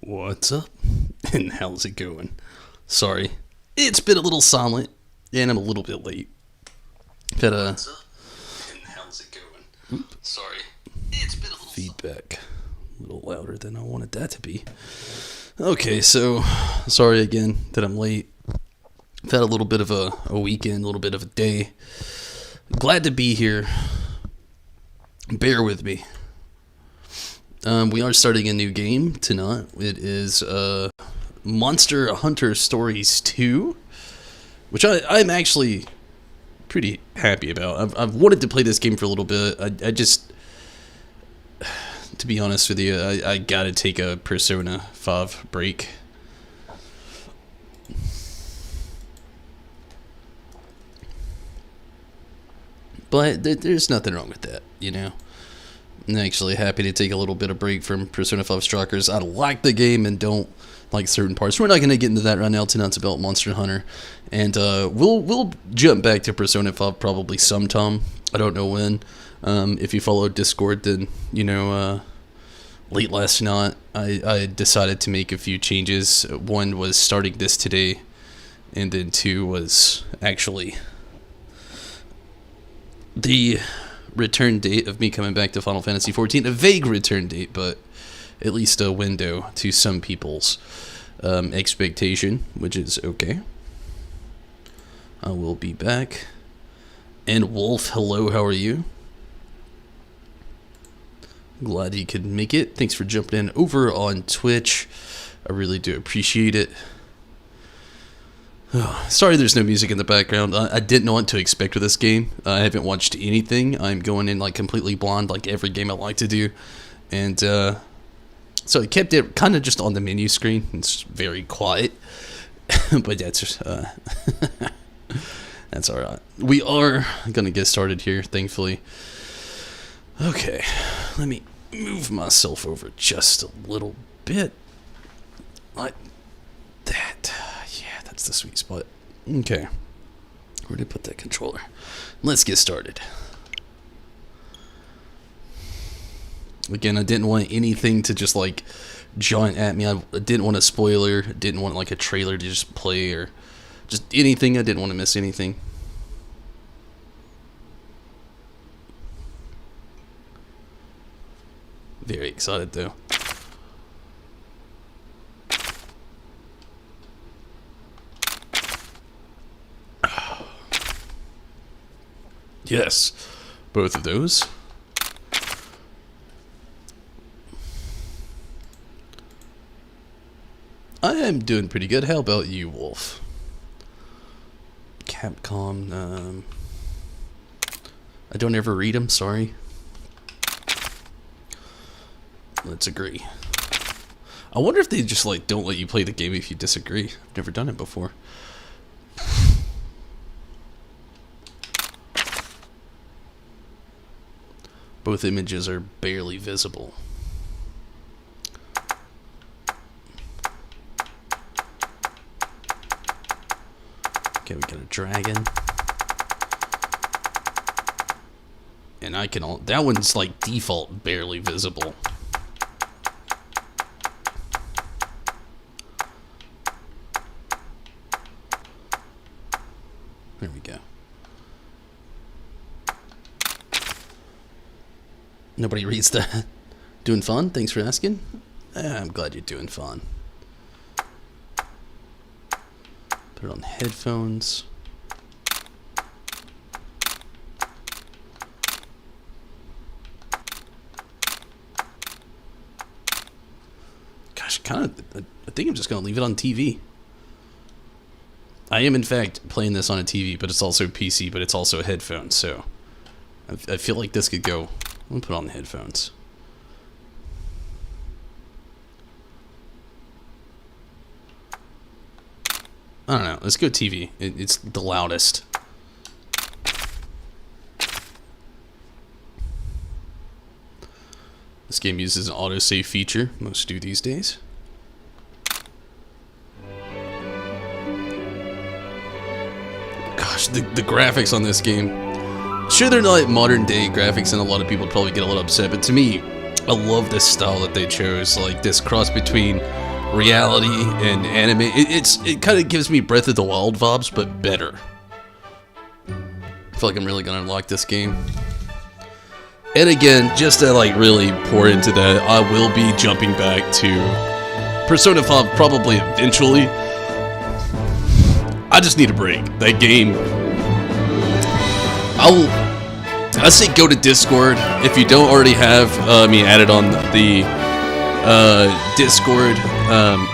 What's up? And how's it going? Sorry, it's been a little silent, and I'm a little bit late. Had a What's up? And how's it going? Sorry, it's been a little feedback. A little louder than I wanted that to be. Okay, so sorry again that I'm late. I've had a little bit of a weekend, a little bit of a day. Glad to be here. Bear with me. We are starting a new game tonight. It is Monster Hunter Stories 2, which I'm actually pretty happy about. I've wanted to play this game for a little bit. I just, to be honest with you, I gotta take a Persona 5 break. But there's nothing wrong with that, you know? I'm actually happy to take a little bit of break from Persona 5 Strikers. I like the game and don't like certain parts. We're not going to get into that right now. Tonight's about Monster Hunter. And we'll jump back to Persona 5 probably sometime. I don't know when. If you follow Discord, then, you know, late last night, I decided to make a few changes. One was starting this today, and then two was actually the return date of me coming back to Final Fantasy XIV. A vague return date, but at least a window to some people's expectation, which is okay. I will be back. And Wolf, hello, how are you? Glad you could make it. Thanks for jumping in over on Twitch. I really do appreciate it. Oh, sorry there's no music in the background. I didn't know what to expect with this game. I haven't watched anything. I'm going in like completely blind like every game I like to do. And so I kept it kind of just on the menu screen. It's very quiet. But that's that's alright. We are going to get started here, thankfully. Okay, let me move myself over just a little bit. Like that. That's the sweet spot. Okay. Where did I put that controller? Let's get started. Again, I didn't want anything to just like jaunt at me. I didn't want a spoiler. I didn't want like a trailer to just play or just anything. I didn't want to miss anything. Very excited though. Yes, both of those. I am doing pretty good. How about you, Wolf? Capcom, I don't ever read them, sorry. Let's agree. I wonder if they just, like, don't let you play the game if you disagree. I've never done it before. Both images are barely visible. Okay, we got a dragon. And I can that one's like default barely visible. There we go. Nobody reads that. Doing fun? Thanks for asking. I'm glad you're doing fun. Put it on headphones. Gosh, I think I'm just going to leave it on TV. I am, in fact, playing this on a TV, but it's also PC, but it's also headphones, so I feel like this could go. I'm gonna put on the headphones. I don't know. Let's go TV. It's the loudest. This game uses an autosave feature. Most do these days. Gosh, the graphics on this game. Sure, they're not modern day graphics, and a lot of people probably get a little upset, but to me, I love this style that they chose, like this cross between reality and anime. It kind of gives me Breath of the Wild vibes, but better. I feel like I'm really gonna unlock this game. And again, just to like really pour into that, I will be jumping back to Persona 5 probably eventually. I just need a break. That game, I say go to Discord if you don't already have me added on the Discord.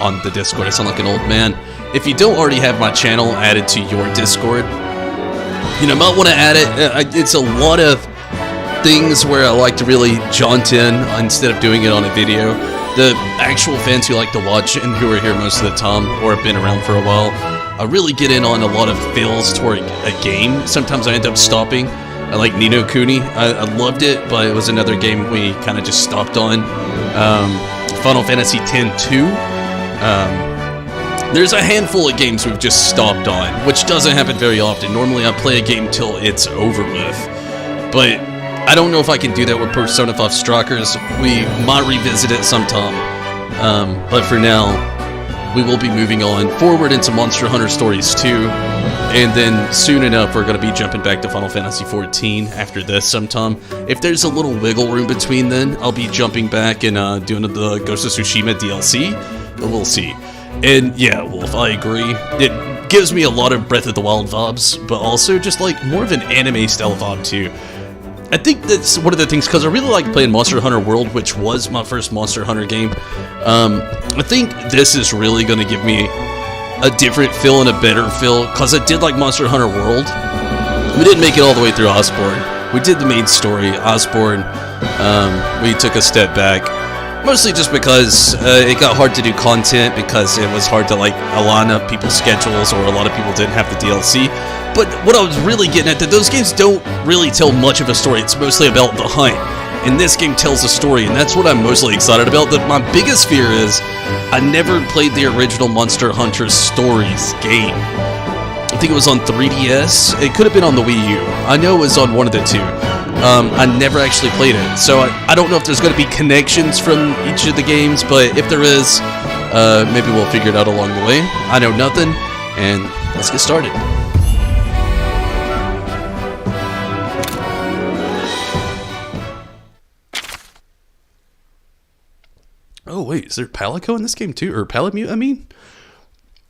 On the Discord, I sound like an old man. If you don't already have my channel added to your Discord, you know, might want to add it. It's a lot of things where I like to really jaunt in instead of doing it on a video. The actual fans who like to watch and who are here most of the time or have been around for a while, I really get in on a lot of feels toward a game. Sometimes I end up stopping. I like Ni no Kuni. I loved it, but it was another game we kind of just stopped on. Final Fantasy X-2. There's a handful of games we've just stopped on, which doesn't happen very often. Normally I play a game till it's over with. But I don't know if I can do that with Persona 5 Strikers. We might revisit it sometime. But for now, we will be moving on forward into Monster Hunter Stories 2. And then soon enough, we're going to be jumping back to Final Fantasy XIV after this sometime. If there's a little wiggle room between then, I'll be jumping back and doing the Ghost of Tsushima DLC. But we'll see. And yeah, Wolf, I agree. It gives me a lot of Breath of the Wild vibes, but also just like more of an anime style vibe too. I think that's one of the things, because I really like playing Monster Hunter World, which was my first Monster Hunter game. I think this is really going to give me a different feel and a better feel, because I did like Monster Hunter World. We didn't make it all the way through Osborne. We did the main story, Osborne. We took a step back, mostly just because it got hard to do content, because it was hard to like align up people's schedules, or a lot of people didn't have the DLC. But what I was really getting at, that those games don't really tell much of a story. It's mostly about the hunt. And this game tells a story, and that's what I'm mostly excited about. That my biggest fear is I never played the original Monster Hunter Stories game. I think it was on 3DS. It could have been on the Wii U. I know it was on one of the two. I never actually played it, so I don't know if there's going to be connections from each of the games, but if there is, maybe we'll figure it out along the way. I know nothing, and let's get started. Oh wait, is there Palico in this game too? Or Palamute, I mean?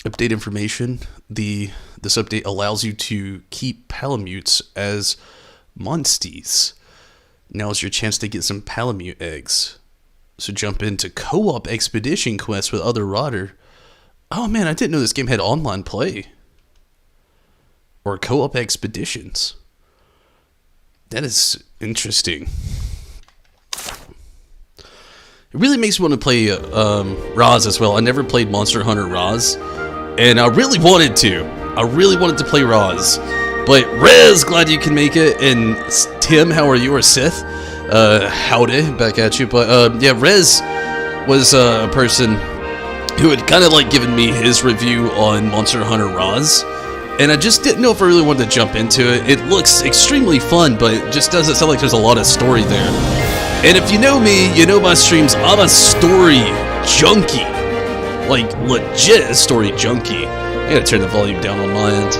Update information. This update allows you to keep Palamutes as monsties. Now is your chance to get some Palamute eggs. So jump into co-op expedition quests with other Rodder. Oh man, I didn't know this game had online play. Or co-op expeditions. That is interesting. It really makes me want to play Raz as well. I never played Monster Hunter Raz, and I really wanted to. I really wanted to play Raz. But Rez, glad you can make it. And Tim, how are you? Or Sith? Howdy, back at you. But yeah, Rez was a person who had kind of like given me his review on Monster Hunter Raz. And I just didn't know if I really wanted to jump into it. It looks extremely fun, but it just doesn't sound like there's a lot of story there. And if you know me, you know my streams, I'm a story junkie. Like, legit story junkie. I gotta turn the volume down on my end.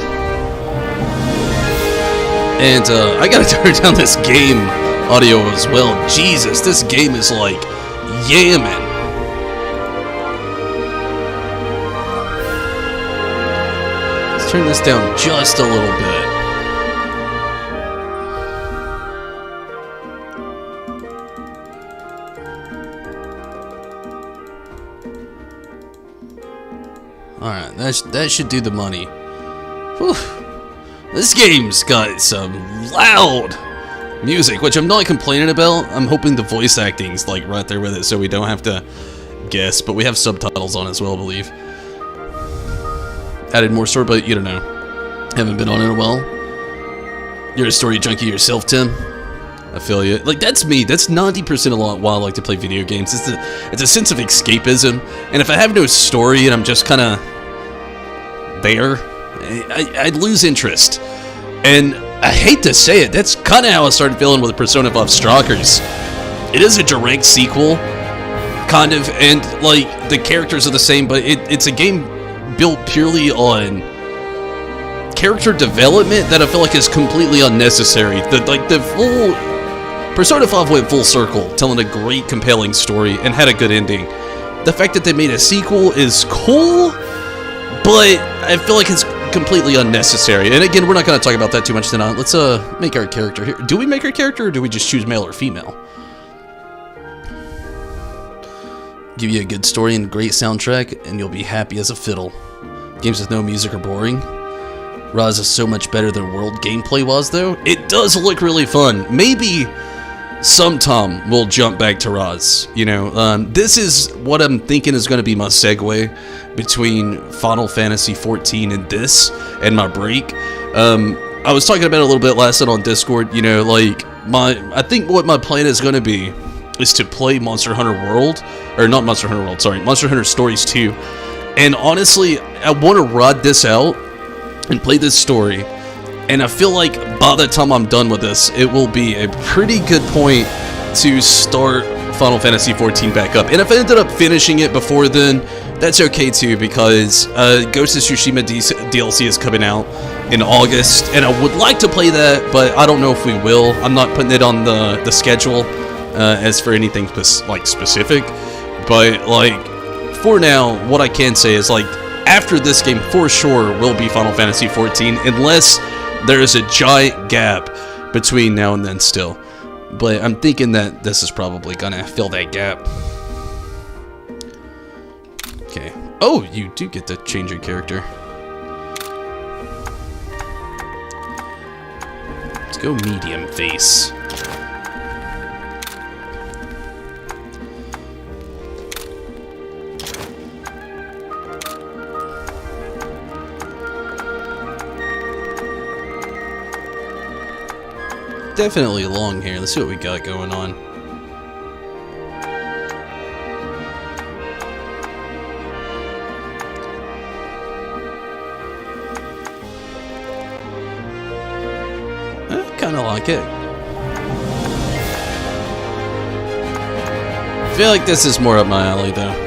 And I gotta turn down this game audio as well. Jesus, this game is like yamming. Let's turn this down just a little bit. Alright, that should do the money. Whew. This game's got some loud music, which I'm not complaining about. I'm hoping the voice acting's like right there with it, so we don't have to guess. But we have subtitles on as well, I believe. Added more story, but you don't know. Haven't been on in a while. You're a story junkie yourself, Tim. I feel you. Like, that's me. That's 90% of why I like to play video games. It's a sense of escapism. And if I have no story and I'm just kind of there, I'd lose interest. And I hate to say it, that's kind of how I started feeling with Persona 5 Strikers. It is a direct sequel, kind of, and like the characters are the same, but it's a game built purely on character development that I feel like is completely unnecessary. The full Persona 5 went full circle, telling a great, compelling story and had a good ending. The fact that they made a sequel is cool, but I feel like it's completely unnecessary. And again, we're not going to talk about that too much tonight. Let's make our character here. Do we make our character, or do we just choose male or female? Give you a good story and great soundtrack, and you'll be happy as a fiddle. Games with no music are boring. Raz is so much better than World gameplay was, though. It does look really fun. Maybe sometime we'll jump back to Raz. You know, this is what I'm thinking is going to be my segue between Final Fantasy XIV and this, and my break. I was talking about it a little bit last night on Discord. You know, like I think what my plan is going to be is to play Monster Hunter World, or not Monster Hunter World, sorry, Monster Hunter Stories 2. And honestly, I want to ride this out and play this story, and I feel like by the time I'm done with this, it will be a pretty good point to start Final Fantasy XIV back up. And if I ended up finishing it before then, that's okay too, because Ghost of Tsushima DLC is coming out in August, and I would like to play that, but I don't know if we will. I'm not putting it on the schedule as for anything specific, but like for now, what I can say is like after this game for sure will be Final Fantasy XIV, unless there is a giant gap between now and then still. But I'm thinking that this is probably gonna fill that gap. Okay. Oh, you do get to change your character. Let's go medium face. Definitely long hair. Let's see what we got going on. I kind of like it. I feel like this is more up my alley though.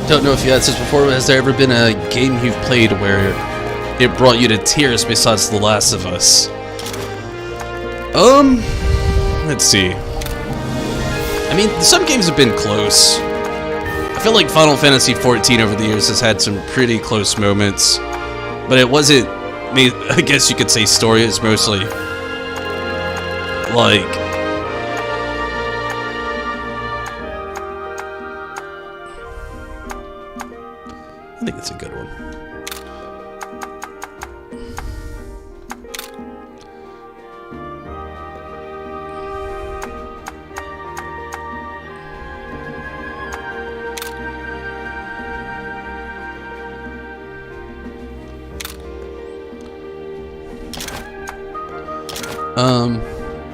Don't know if you had this before, but has there ever been a game you've played where it brought you to tears besides The Last of Us? Let's see. I mean, some games have been close. I feel like Final Fantasy XIV over the years has had some pretty close moments, but it wasn't, I guess you could say story is mostly like I think it's a good one.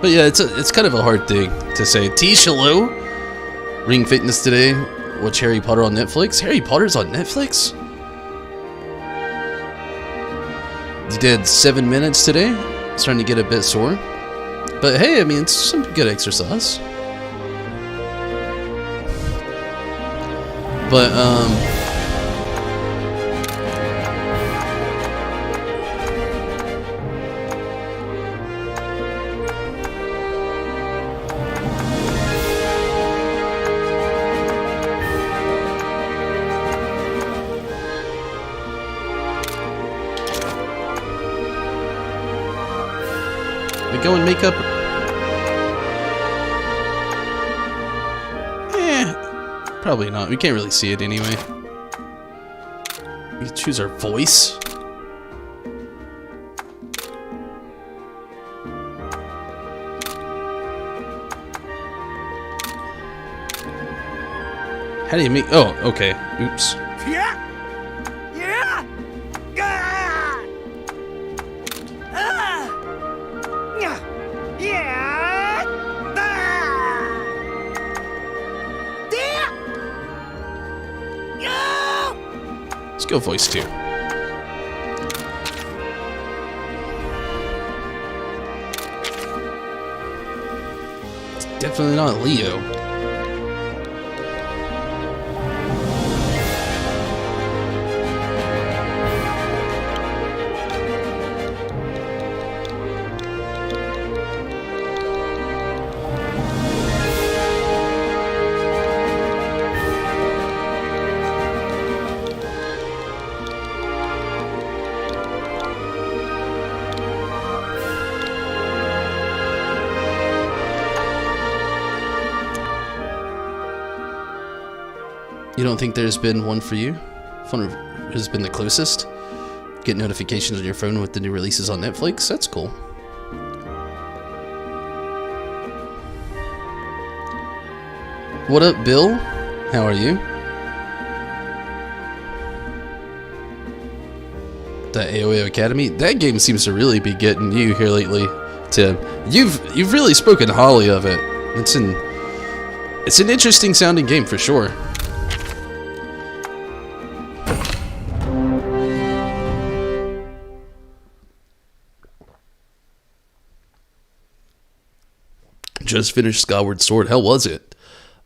But yeah, it's kind of a hard thing to say. T-Shalo, Ring Fitness today. Watch Harry Potter on Netflix. Harry Potter's on Netflix? You did 7 minutes today. Starting to get a bit sore. But hey, I mean, it's some good exercise. But, go in makeup? Probably not. We can't really see it anyway. We can choose our voice. How do you make... Oh, okay. Oops. Yeah. Yeah. Ah. Ah. Yeah. Yeah. Ah. Yeah. Yeah. Let's go voice 2. It's definitely not Leo. You don't think there's been one for you? One has been the closest? Get notifications on your phone with the new releases on Netflix? That's cool. What up, Bill? How are you? That AOA Academy? That game seems to really be getting you here lately, Tim. You've really spoken highly of it. It's an interesting sounding game for sure. Just finished Skyward Sword. How was it?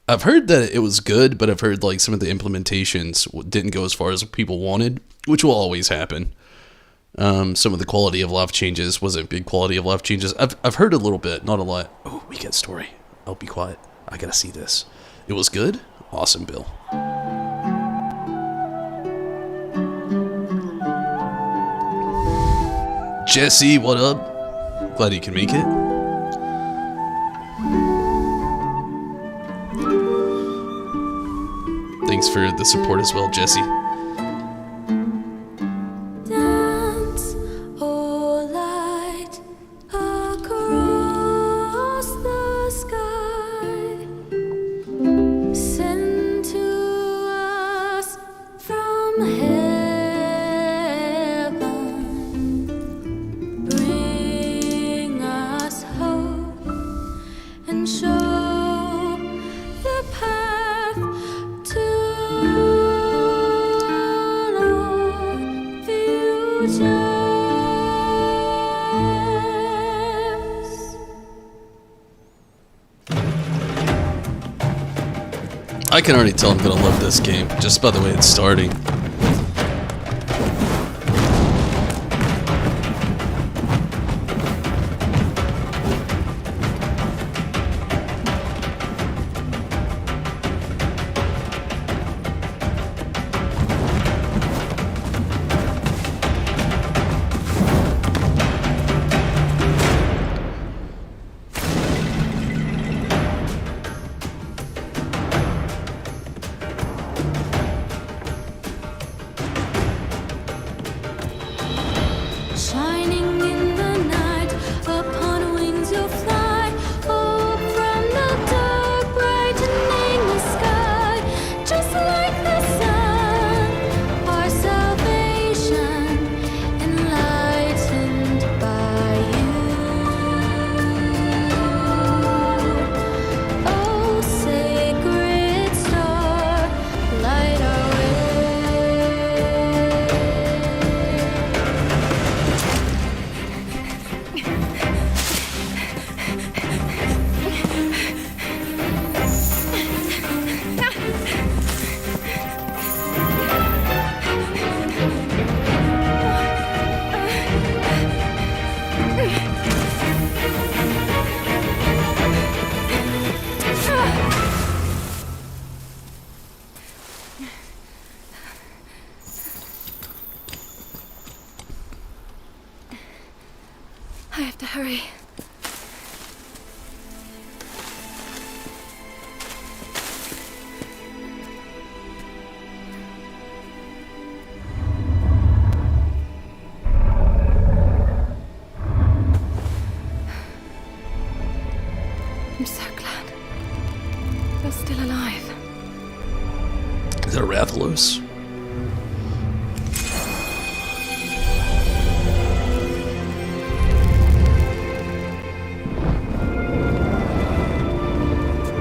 I've heard that it was good, but I've heard like some of the implementations didn't go as far as people wanted, which will always happen. Some of the quality of life changes wasn't big quality of life changes. I've heard a little bit, not a lot. Oh, weekend story. Oh, be quiet. I gotta see this. It was good? Awesome, Bill. Jesse, what up? Glad you can make it. Thanks for the support as well, Jesse. Dance, oh light, across the sky. Send to us from heaven. Bring us hope and show the path to I can already tell I'm gonna love this game, just by the way it's starting. shining in the night, upon wings you'll fly. Hope from the dark, brightening the sky. Just like the sun, our salvation, enlightened by you. Oh, sacred star, light our way. I have to hurry. Is that a Rathalos?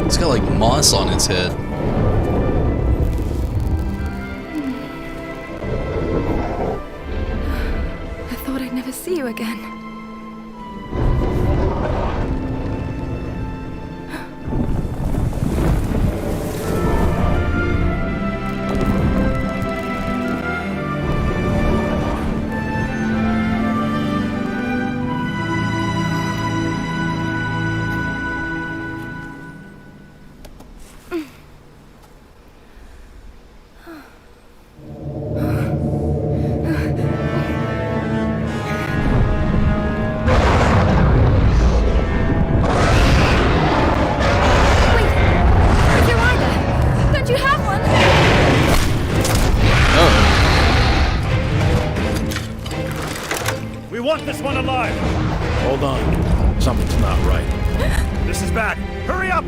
It's got like moss on its head. I thought I'd never see you again. We want this one alive! Hold on. Something's not right. This is bad. Hurry up!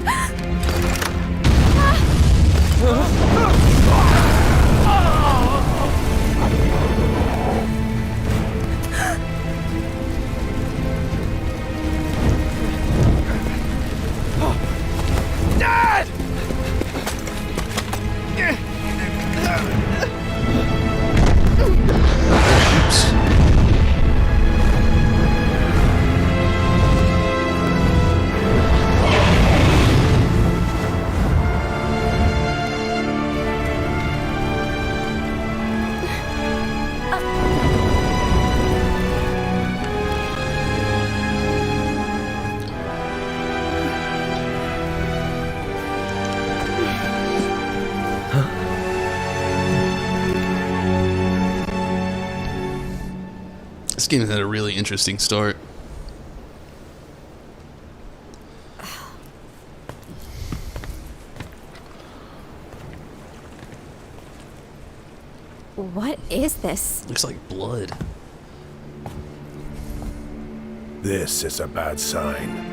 Dad! This game had a really interesting start. What is this? Looks like blood. This is a bad sign.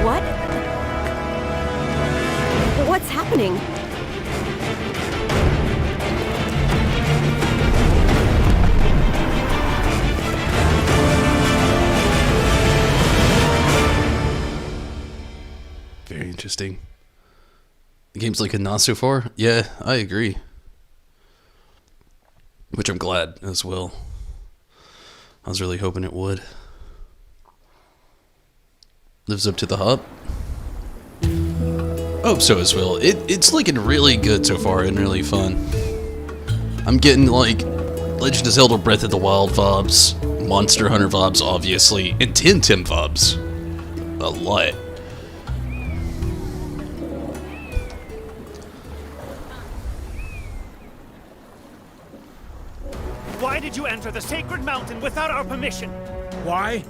What? What's happening? Very interesting. The game's like a not so far. Yeah, I agree. Which I'm glad as well. I was really hoping it would. Lives up to the hype. I hope so as well. It's looking really good so far and really fun. I'm getting like Legend of Zelda Breath of the Wild vibes, Monster Hunter vibes obviously, and Tintin vibes. A lot. Why did you enter the sacred mountain without our permission? Why?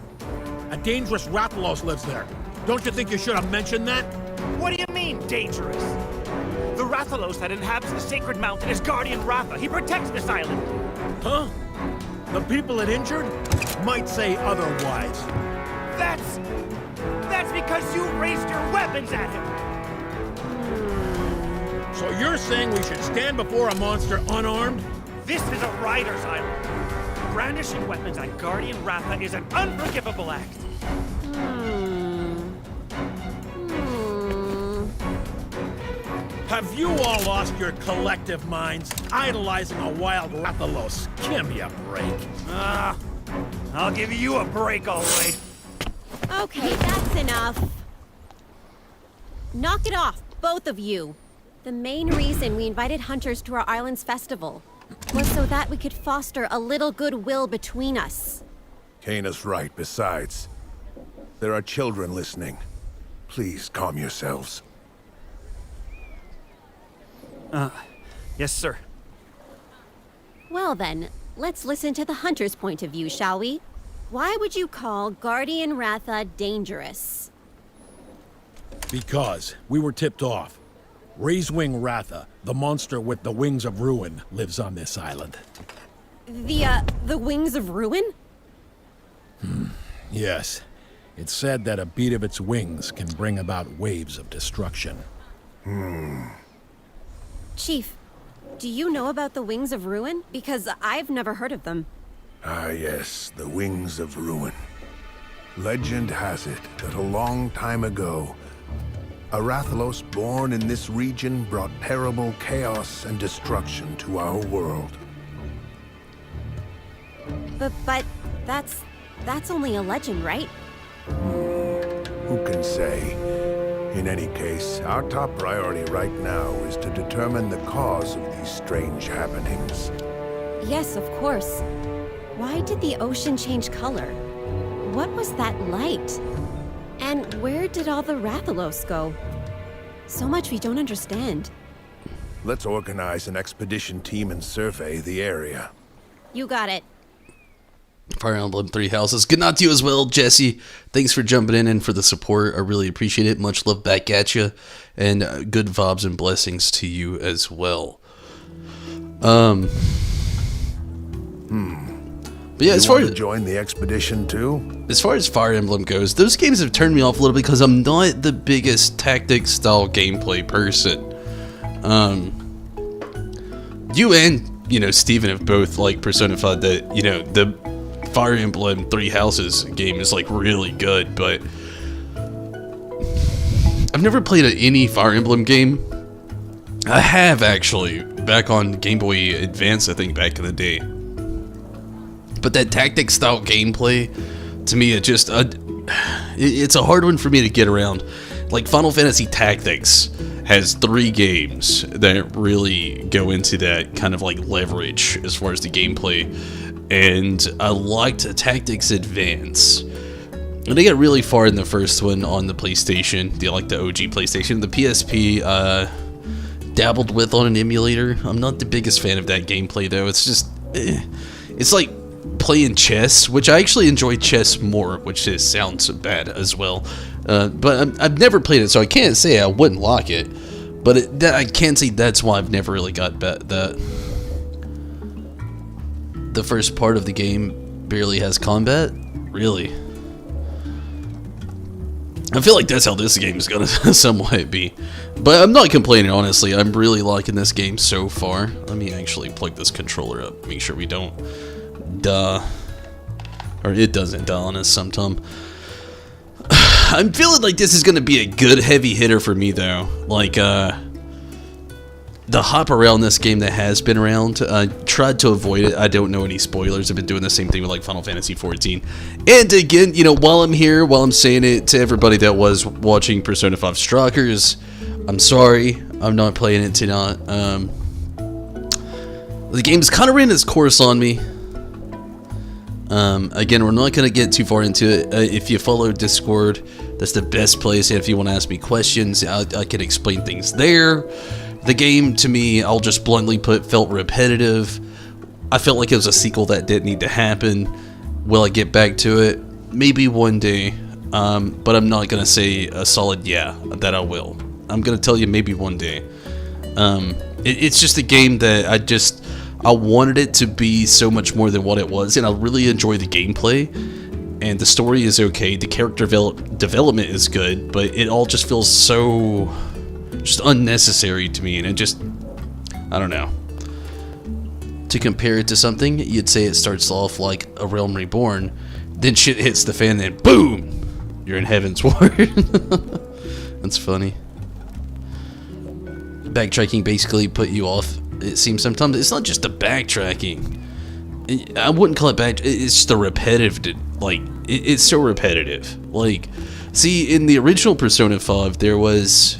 A dangerous Rathalos lives there. Don't you think you should have mentioned that? What do you mean, dangerous? The Rathalos that inhabits the sacred mountain is Guardian Ratha. He protects this island. Huh? The people it injured might say otherwise. That's because you raised your weapons at him. So you're saying we should stand before a monster unarmed? This is a rider's island. Brandishing weapons at Guardian Ratha is an unforgivable act. Have you all lost your collective minds idolizing a wild Rathalos? Give me a break. I'll give you a break, all right. Okay, that's enough. Knock it off, both of you. The main reason we invited hunters to our island's festival was so that we could foster a little goodwill between us. Kane is right. Besides, there are children listening. Please calm yourselves. Yes, sir. Well then, let's listen to the hunter's point of view, shall we? Why would you call Guardian Ratha dangerous? Because we were tipped off. Raisewing Ratha, the monster with the wings of ruin, lives on this island. The Wings of Ruin? Yes. It's said that a beat of its wings can bring about waves of destruction. Chief, do you know about the Wings of Ruin? Because I've never heard of them. Ah, yes, the Wings of Ruin. Legend has it that a long time ago, a Rathalos born in this region brought terrible chaos and destruction to our world. But that's only a legend, right? Who can say? In any case, our top priority right now is to determine the cause of these strange happenings. Yes, of course. Why did the ocean change color? What was that light? And where did all the Rathalos go? So much we don't understand. Let's organize an expedition team and survey the area. You got it. Fire Emblem Three Houses. Good night to you as well, Jesse. Thanks for jumping in and for the support. I really appreciate it. Much love back at you. And good vibes and blessings to you as well. But yeah, as You far want as to join the expedition too? As far as Fire Emblem goes, those games have turned me off a little bit because I'm not the biggest tactic style gameplay person. You and, Steven have both, Persona 5 that, the Fire Emblem Three Houses game is, really good, but I've never played any Fire Emblem game. I have, actually, back on Game Boy Advance, I think, back in the day. But that tactic style gameplay, to me, it's a hard one for me to get around. Like Final Fantasy Tactics has 3 games that really go into that kind of leverage as far as the gameplay. And I liked Tactics Advance. And they got really far in the first one on the PlayStation, the OG PlayStation. The PSP, dabbled with on an emulator. I'm not the biggest fan of that gameplay though. It's just, it's like playing chess, which I actually enjoy chess more, which sounds bad as well. But I've never played it, so I can't say I wouldn't like it. But I can say that's why I've never really got that. The first part of the game barely has combat? Really? I feel like that's how this game is gonna somewhat be. But I'm not complaining, honestly. I'm really liking this game so far. Let me actually plug this controller up, make sure we don't die. Or it doesn't die on us sometime. I'm feeling like this is gonna be a good heavy hitter for me though. The hop around this game that has been around, tried to avoid it. I don't know any spoilers. I've been doing the same thing with Final Fantasy XIV. And again, while I'm here, while I'm saying it to everybody that was watching Persona 5 Strikers, I'm sorry, I'm not playing it tonight. The game's kind of ran its course on me. Again, we're not going to get too far into it. If you follow Discord, that's the best place. And if you want to ask me questions, I can explain things there. The game, to me, I'll just bluntly put, felt repetitive. I felt like it was a sequel that didn't need to happen. Will I get back to it? Maybe one day. But I'm not going to say a solid yeah that I will. I'm going to tell you maybe one day. It's just a game that I wanted it to be so much more than what it was. And I really enjoy the gameplay. And the story is okay. The character development is good. But it all just feels so just unnecessary to me, and it just, I don't know. To compare it to something, you'd say it starts off like A Realm Reborn, then shit hits the fan, and boom, you're in Heaven's Ward. That's funny. Backtracking basically put you off, it seems sometimes. It's not just the backtracking. I wouldn't call it back, it's just the repetitive, it's so repetitive. See, in the original Persona 5, there was,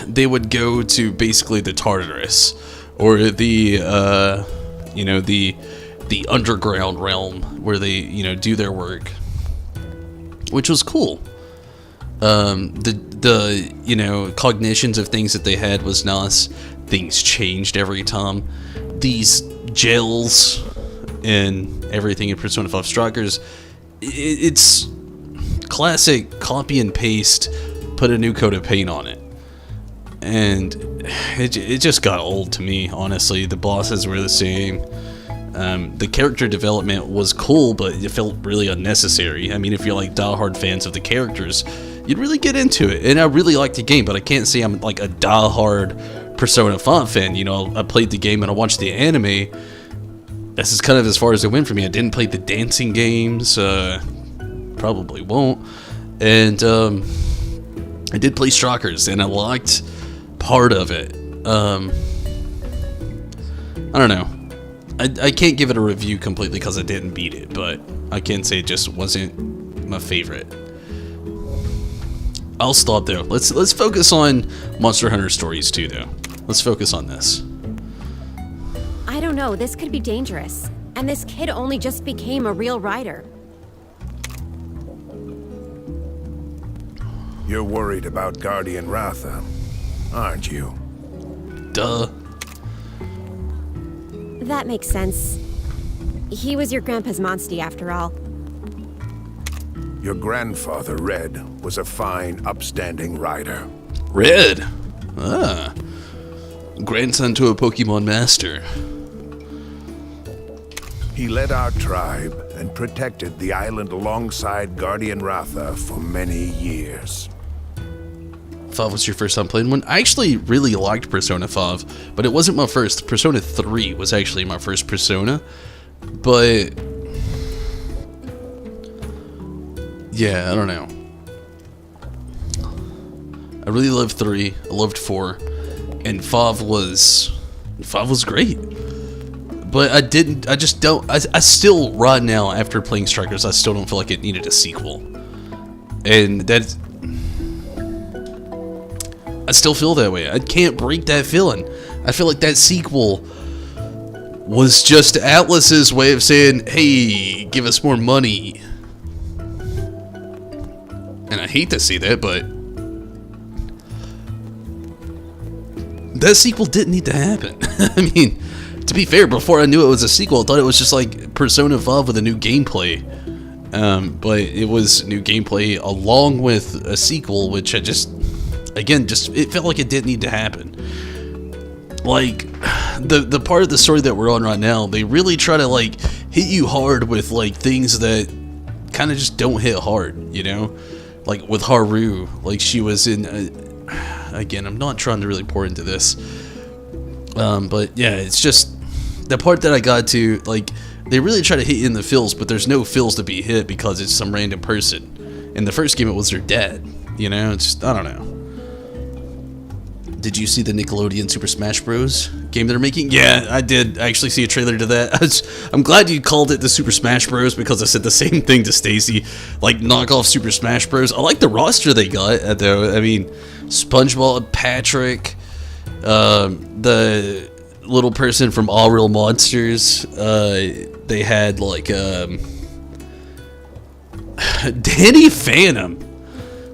they would go to basically the Tartarus, or the underground realm where they, do their work, which was cool. The cognitions of things that they had was nice. Things changed every time. These jails and everything in Persona 5 Strikers, it's classic copy and paste, put a new coat of paint on it. And it just got old to me, honestly. The bosses were the same. The character development was cool, but it felt really unnecessary. I mean, if you're like diehard fans of the characters, you'd really get into it. And I really liked the game, but I can't say I'm like a diehard Persona 5 fan. You know, I played the game and I watched the anime. This is kind of as far as it went for me. I didn't play the dancing games. Probably won't. And I did play Strikers, and I liked part of it. I don't know. I can't give it a review completely because I didn't beat it, but I can say it just wasn't my favorite. I'll stop though. Let's focus on Monster Hunter Stories 2 though. Let's focus on this. I don't know, this could be dangerous. And this kid only just became a real rider. You're worried about Guardian Ratha, aren't you? Duh. That makes sense. He was your grandpa's monstie after all. Your grandfather, Red, was a fine, upstanding rider. Red. Ah. Grandson to a Pokemon master. He led our tribe and protected the island alongside Guardian Ratha for many years. 5 was your first time playing one? I actually really liked Persona 5, but it wasn't my first. Persona 3 was actually my first Persona. But yeah, I don't know. I really loved 3. I loved 4. And 5 was great. But I still, right now, after playing Strikers, I still don't feel like it needed a sequel. And I still feel that way. I can't break that feeling. I feel like that sequel was just Atlus's way of saying, hey, give us more money. And I hate to see that, but that sequel didn't need to happen. I mean, to be fair, before I knew it was a sequel, I thought it was just like Persona 5 with a new gameplay. But it was new gameplay along with a sequel, which I just, again, it felt like it didn't need to happen. Like, the part of the story that we're on right now, they really try to, like, hit you hard with, like, things that kind of just don't hit hard, you know? Like, with Haru, like, she was in, again, I'm not trying to really pour into this. But, yeah, it's just, the part that I got to, like, they really try to hit you in the feels, but there's no feels to be hit because it's some random person. In the first game, it was their dad, you know? It's just, I don't know. Did you see the Nickelodeon Super Smash Bros. Game they're making? Yeah, I did actually see a trailer to that. I'm glad you called it the Super Smash Bros. Because I said the same thing to Stacy. Like, knockoff Super Smash Bros. I like the roster they got, though. I mean, SpongeBob, Patrick, the little person from All Real Monsters. They had, like, Danny Phantom.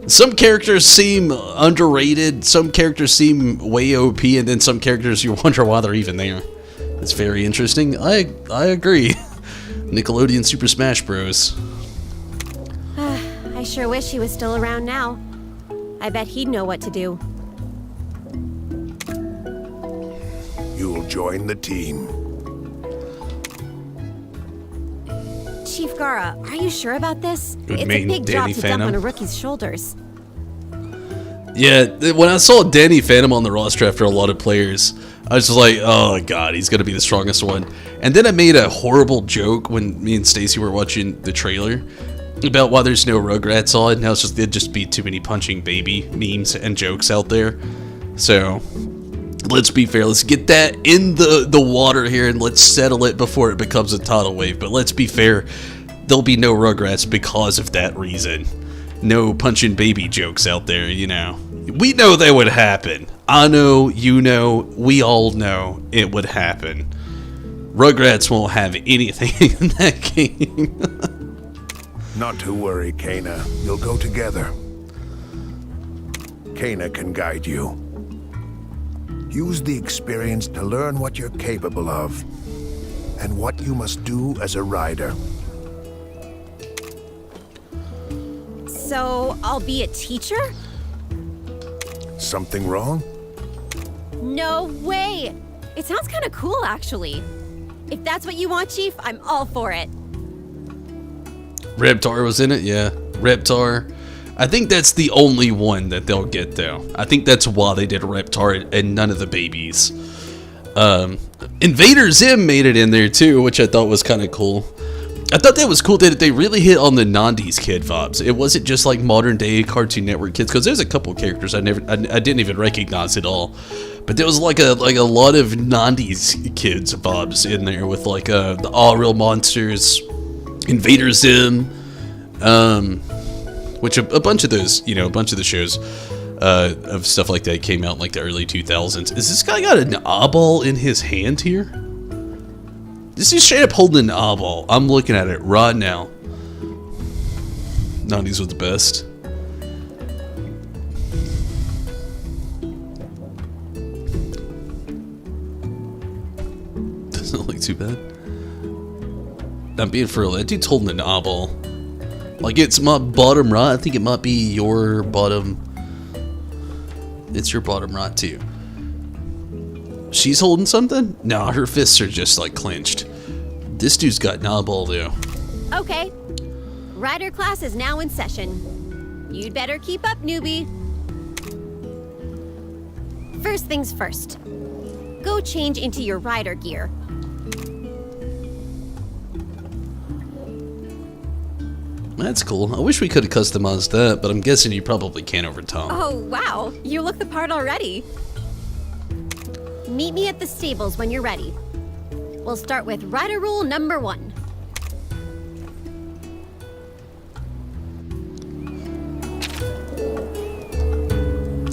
Some characters seem underrated, some characters seem way OP, and then some characters you wonder why they're even there. It's very interesting. I agree. Nickelodeon Super Smash Bros. I sure wish he was still around now. I bet he'd know what to do. You'll join the team. Chief Gara, are you sure about this? Would It's a mean big Danny job to dump Phantom? on a rookie's shoulders. Yeah, when I saw Danny Phantom on the roster after a lot of players, I was just like, oh god, he's gonna be the strongest one. And then I made a horrible joke when me and Stacy were watching the trailer about why there's no Rugrats on. Now it'd just be too many punching baby memes and jokes out there. So let's be fair, let's get that in the water here and let's settle it before it becomes a tidal wave. But let's be fair, there'll be no Rugrats because of that reason. No punching baby jokes out there, you know. We know they would happen. I know, you know, we all know it would happen. Rugrats won't have anything in that game. Not to worry, Kena. You'll go together. Kena can guide you. Use the experience to learn what you're capable of and what you must do as a rider. So, I'll be a teacher? Something wrong? No way! It sounds kind of cool, actually. If that's what you want, Chief, I'm all for it. Reptar was in it, yeah. Reptar. I think that's the only one that they'll get, though. I think that's why they did Reptar and none of the babies. Invader Zim made it in there, too, which I thought was kind of cool. I thought that was cool that they really hit on the 90s kid vibes. It wasn't just like modern day Cartoon Network kids, because there's a couple characters I didn't even recognize at all. But there was like a lot of 90s kids vibes in there with like the All Real Monsters, Invader Zim, which a bunch of those, a bunch of the shows of stuff like that came out in like the early 2000s. Is this guy got an eyeball in his hand here? This is straight up holding an eyeball. I'm looking at it right now. 90s was the best. Doesn't look too bad. I'm being for real. That dude's holding an eyeball. Like, it's my bottom right. I think it might be your bottom. It's your bottom right, too. She's holding something? Nah, her fists are just, like, clenched. This dude's got an eyeball, though. Okay. Rider class is now in session. You'd better keep up, newbie. First things first. Go change into your rider gear. That's cool. I wish we could have customized that, but I'm guessing you probably can over time. Oh, wow. You look the part already. Meet me at the stables when you're ready. We'll start with rider rule number 1.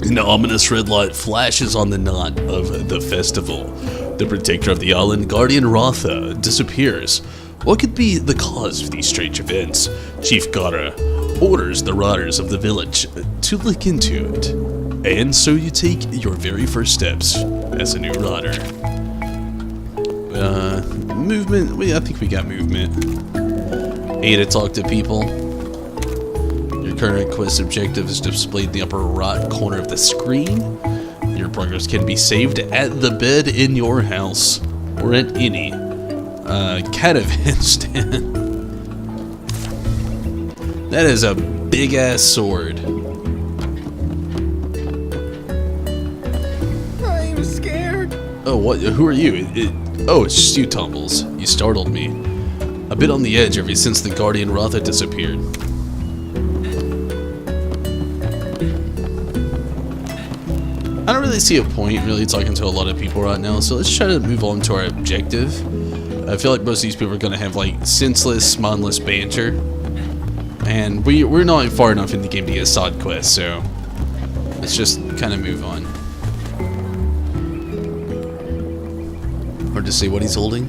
An ominous red light flashes on the night of the festival. The protector of the island, Guardian Ratha, disappears. What could be the cause of these strange events? Chief Gara orders the riders of the village to look into it. And so you take your very first steps as a new rider. Movement. I think we got movement. A, to talk to people. Your current quest objective is displayed in the upper right corner of the screen. Your progress can be saved at the bed in your house or at any caravan stand. That is a big ass sword. I'm scared. Oh, what? Who are you? Oh, it's just you, Tumbles. You startled me. A bit on the edge ever since the Guardian Ratha disappeared. I don't really see a point really talking to a lot of people right now, so let's try to move on to our objective. I feel like most of these people are going to have like senseless, mindless banter. And we're not far enough in the game to get side quests, so let's just kind of move on. Hard to see what he's holding.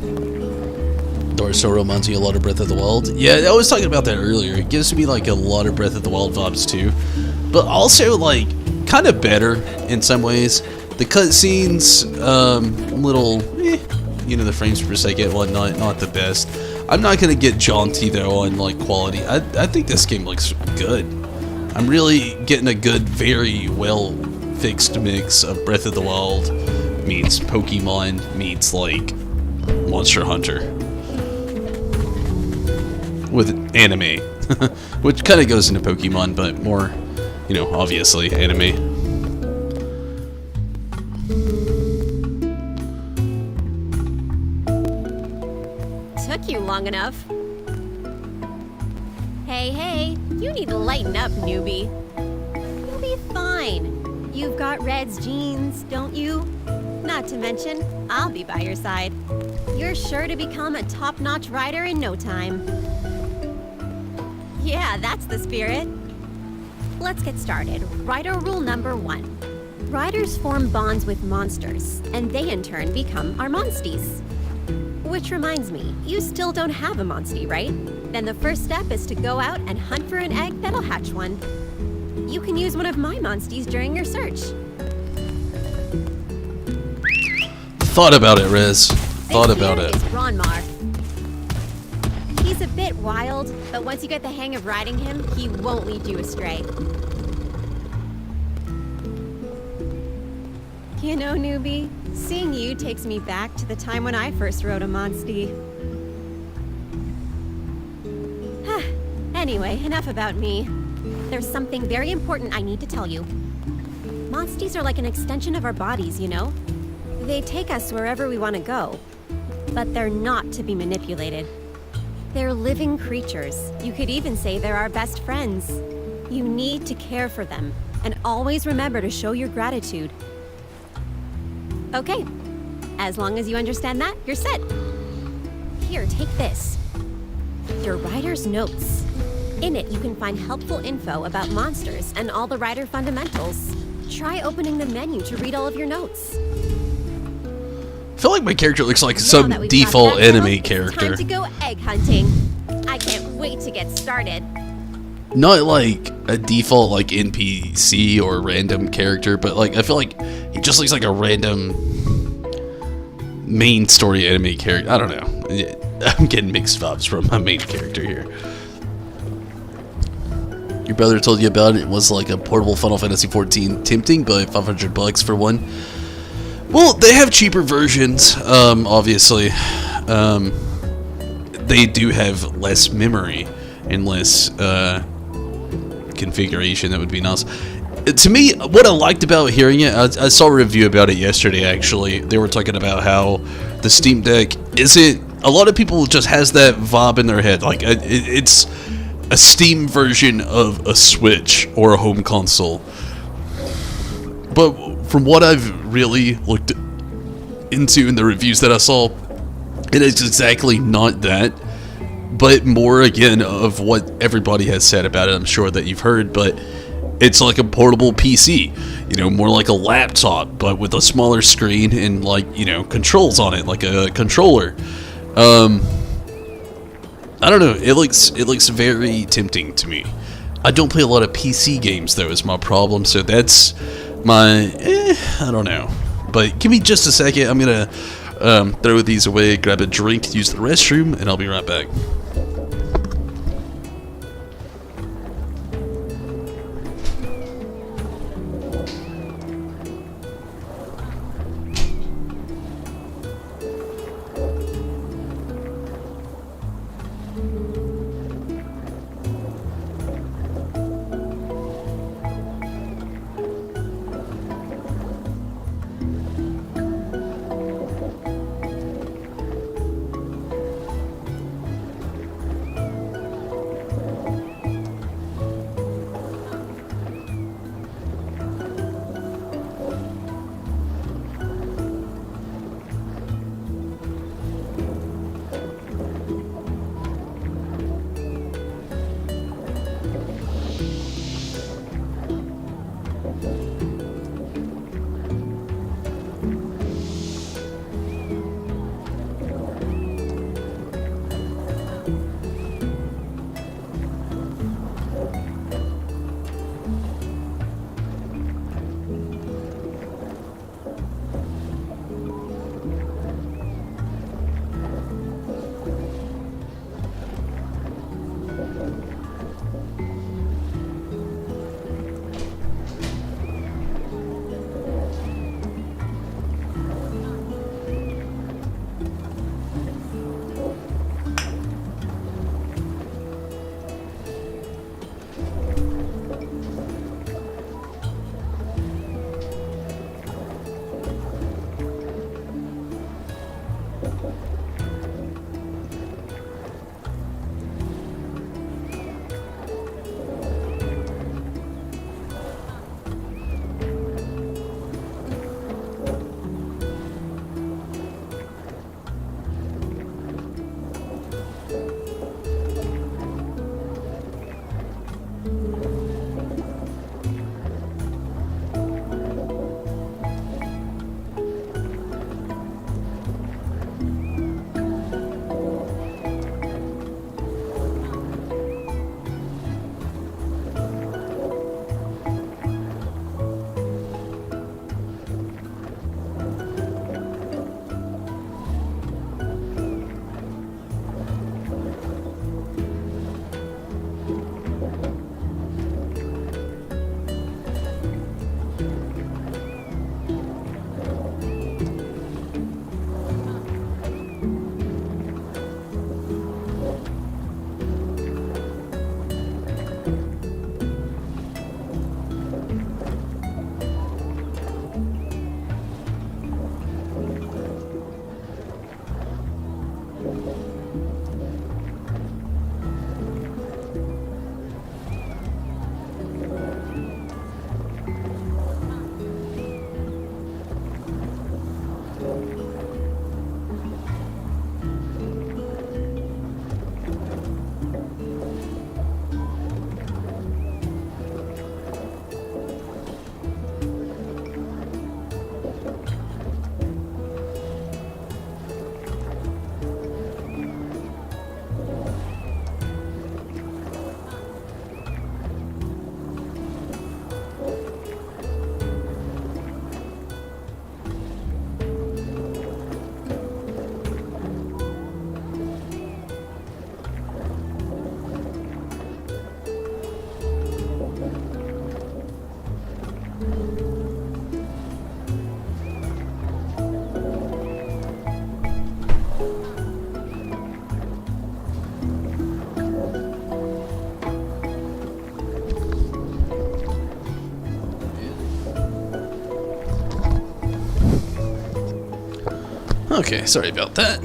Darso reminds me a lot of Breath of the Wild. Yeah, I was talking about that earlier. It gives me like a lot of Breath of the Wild vibes too. But also like kind of better in some ways. The cutscenes, little, the frames per second, whatnot, not the best. I'm not gonna get jaunty though on like quality. I think this game looks good. I'm really getting a good, very well fixed mix of Breath of the Wild meets Pokemon meets like Monster Hunter with anime, which kind of goes into Pokemon, but more, obviously anime. Took you long enough. Hey, you need to lighten up, newbie. You'll be fine. You've got Red's genes, don't you? Not to mention, I'll be by your side. You're sure to become a top-notch rider in no time. Yeah, that's the spirit. Let's get started. Rider rule number 1. Riders form bonds with monsters, and they in turn become our monsties. Which reminds me, you still don't have a monstie, right? Then the first step is to go out and hunt for an egg that'll hatch one. You can use one of my monsties during your search. Thought about it, Rez. Thought about it. Is Ronmar. He's a bit bit wild, but once you get the hang of riding him, he won't lead you astray. You know, newbie, seeing you takes me back to the time when I first rode a Monstie. Anyway, enough about me. There's something very important I need to tell you. Monsties are like an extension of our bodies, you know? They take us wherever we want to go, but they're not to be manipulated. They're living creatures. You could even say they're our best friends. You need to care for them, and always remember to show your gratitude. Okay, as long as you understand that, you're set. Here, take this. Your rider's notes. In it, you can find helpful info about monsters and all the rider fundamentals. Try opening the menu to read all of your notes. I feel like my character looks like Now some that we've default got that anime settled, character. It's time to go egg hunting. I can't wait to get started. Not like a default like NPC or random character, but like I feel like he just looks like a random main story anime character. I don't know. I'm getting mixed vibes from my main character here. Your brother told you about it. It was like a portable Final Fantasy XIV, tempting, but $500 for one. Well, they have cheaper versions, obviously. They do have less memory and less configuration. That would be nice. To me, what I liked about hearing it, I saw a review about it yesterday, actually. They were talking about how the Steam Deck isn't... A lot of people just has that vibe in their head. Like, it's a Steam version of a Switch or a home console. But from what I've really looked into in the reviews that I saw, it is exactly not that, but more again of what everybody has said about it. I'm sure that you've heard, but it's like a portable PC, you know, more like a laptop, but with a smaller screen and like, you know, controls on it, like a controller. I don't know, it looks very tempting to me. I don't play a lot of PC games though, is my problem, so that's my, I don't know. But give me just a second, I'm gonna throw these away, grab a drink, use the restroom, and I'll be right back. Okay, sorry about that.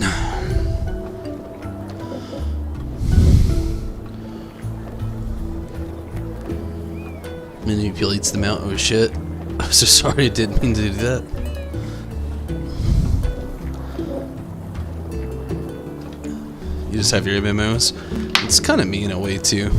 Manipulates the mount. Oh shit. I'm so sorry, I didn't mean to do that. You just have your MMOs. It's kind of me in a way too.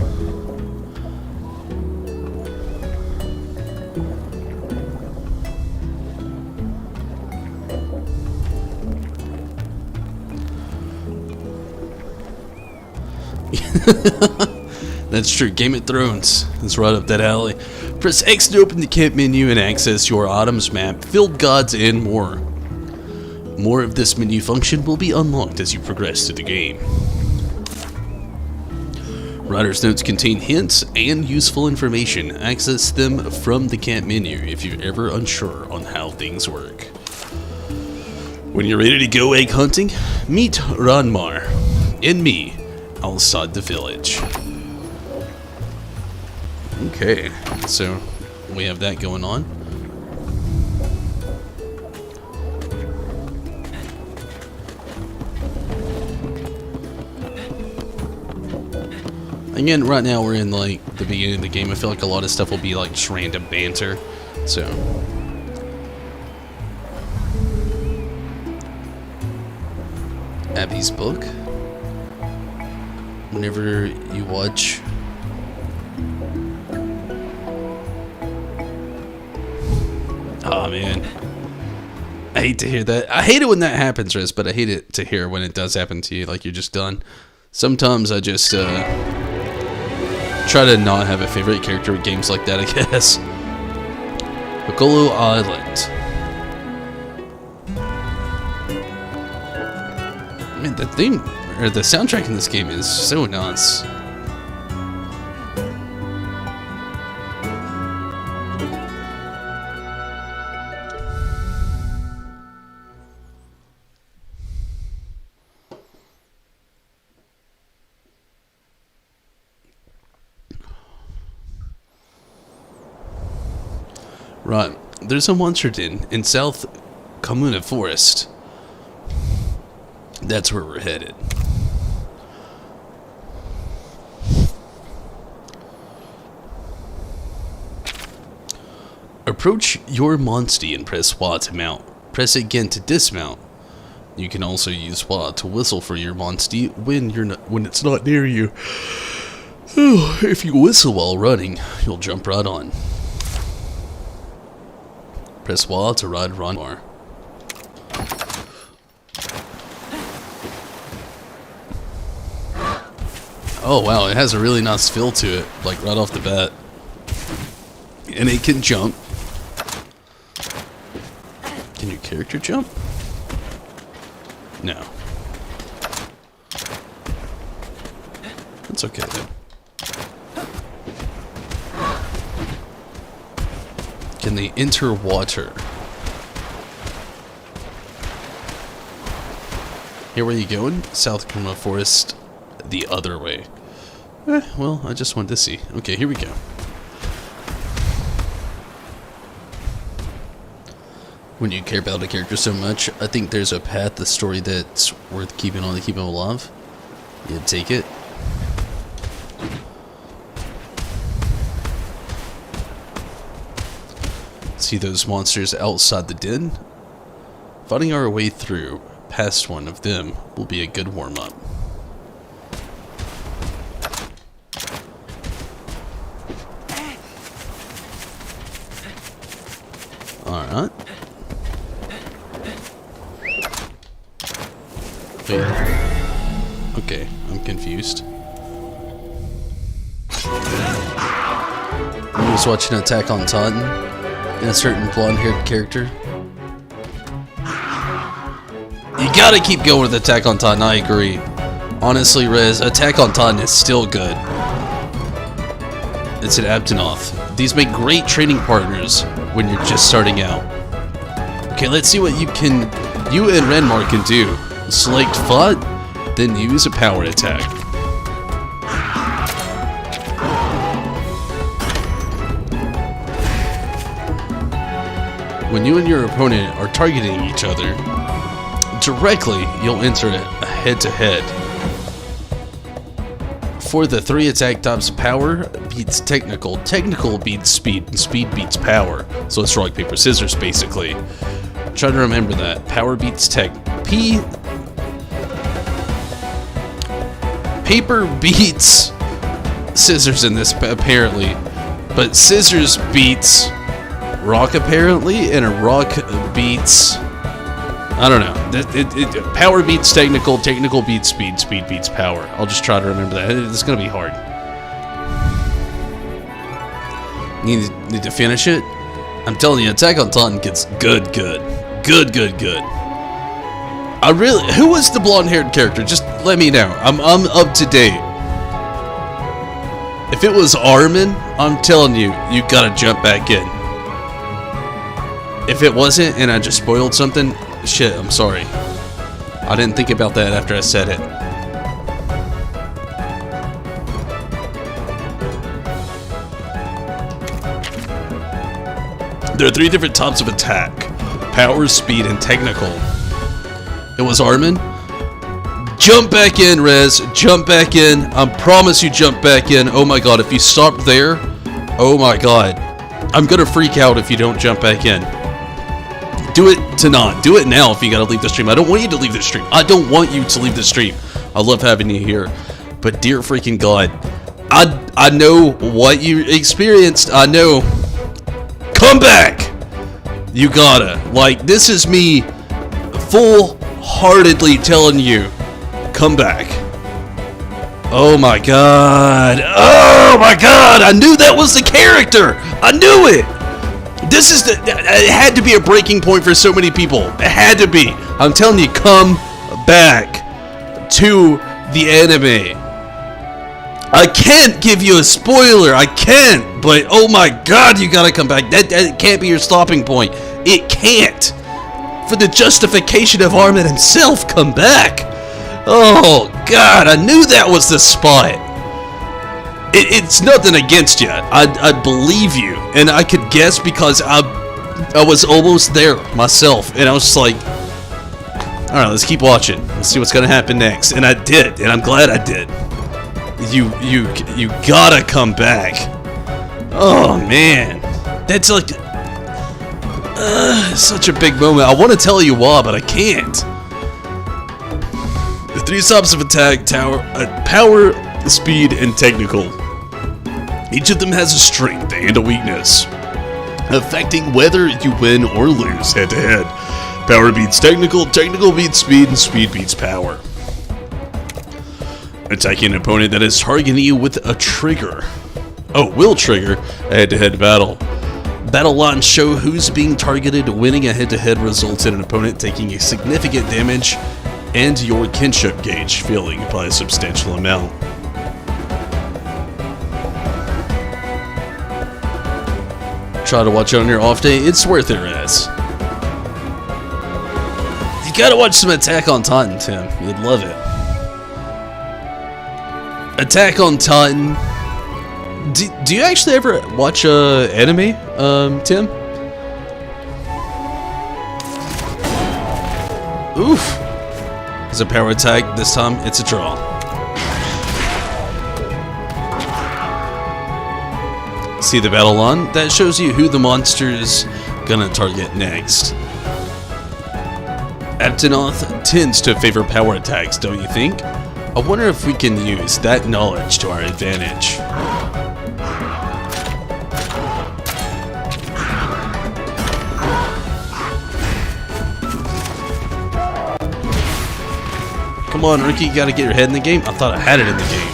That's true. Game of Thrones is right up that alley. Press X to open the camp menu and access your Autumn's map, Field Gods, and more. More of this menu function will be unlocked as you progress through the game. Writer's notes contain hints and useful information. Access them from the camp menu if you're ever unsure on how things work. When you're ready to go egg hunting, meet Ranmar and me outside the village. Okay, so we have that going on. Again, right now we're in like the beginning of the game. I feel like a lot of stuff will be like just random banter. So Abby's book. Whenever you watch oh man, I hate to hear that. I hate it when that happens, Riz, but I hate it to hear when it does happen to you, like you're just done. Sometimes I just try to not have a favorite character with games like that, I guess. Piccolo Island. I mean, the theme, or the soundtrack in this game is so nice. Right, there's a monster den in South Kamuna Forest. That's where we're headed. Approach your Monstie and press Y to mount. Press again to dismount. You can also use Y to whistle for your Monstie when it's not near you. If you whistle while running, you'll jump right on. Press Y to ride Ranmar. Oh wow, it has a really nice feel to it, like right off the bat. And it can jump. Can your character jump? No. That's okay though. Can they enter water? Here, where are you going? South Kamuna Forest, the other way. Well, I just wanted to see. Okay, here we go. When you care about a character so much, I think there's a path, the story that's worth keeping on to keep him alive. You take it. See those monsters outside the den? Fighting our way through past one of them will be a good warm-up. Alright. Wait. Okay, I'm confused. I was watching Attack on Titan, and a certain blonde-haired character. You gotta keep going with Attack on Titan, I agree. Honestly, Rez, Attack on Titan is still good. It's an Abtinoth. These make great training partners when you're just starting out. Okay, let's see what you and Ranmar can do. Select FUD, then use a power attack. When you and your opponent are targeting each other, directly, you'll enter a head-to-head. For the 3 attack types, power beats technical, technical beats speed, and speed beats power. So it's rock, paper, scissors, basically. Try to remember that. Power beats tech. Paper beats scissors in this, apparently. But scissors beats rock, apparently, and a rock beats... I don't know. Power beats technical, technical beats speed, speed beats power. I'll just try to remember that. It's gonna be hard. Need to finish it? I'm telling you, Attack on Titan gets good. Who was the blonde-haired character? Just let me know. I'm up to date. If it was Armin, I'm telling you, you gotta jump back in. If it wasn't, and I just spoiled something, shit, I'm sorry. I didn't think about that after I said it. There are 3 different types of attack. Power, speed, and technical. It was Armin. Jump back in, Rez. Jump back in. I promise you jump back in. Oh my god, if you stop there, oh my god. I'm gonna freak out if you don't jump back in. Do it tonight. Do it now if you gotta leave the stream. I don't want you to leave the stream. I don't want you to leave the stream. I love having you here. But dear freaking god, I know what you experienced. I know. Come back! You gotta. Like, this is me full-heartedly telling you, come back. Oh my god. Oh my god! I knew that was the character! I knew it! This is it had to be a breaking point for so many people. It had to be. I'm telling you, come back to the anime. I can't give you a spoiler. I can't. But oh my god, you gotta come back. That can't be your stopping point. It can't. For the justification of Armin himself, come back. Oh god, I knew that was the spot. It's nothing against you. I believe you, and I could guess because I was almost there myself, and I was just like, all right, let's keep watching. Let's see what's gonna happen next, and I did, and I'm glad I did. You gotta come back. Oh man, that's like such a big moment. I want to tell you why, but I can't. The 3 types of attack: power, speed, and technical. Each of them has a strength and a weakness, affecting whether you win or lose head-to-head. Power beats technical, technical beats speed, and speed beats power. Attacking an opponent that is targeting you with a trigger. Will trigger a head-to-head battle. Battle lines show who's being targeted. Winning a head-to-head results in an opponent taking a significant damage and your kinship gauge filling by a substantial amount. Try to watch it on your off day. It's worth it, Raz. You gotta watch some Attack on Titan, Tim. You'd love it. Attack on Titan. Do you actually ever watch anime, Tim? Oof. It's a power attack. This time, it's a draw. See the battle line? That shows you who the monster's gonna target next. Aptonoth tends to favor power attacks, don't you think? I wonder if we can use that knowledge to our advantage. Come on, Rookie, you gotta get your head in the game. I thought I had it in the game.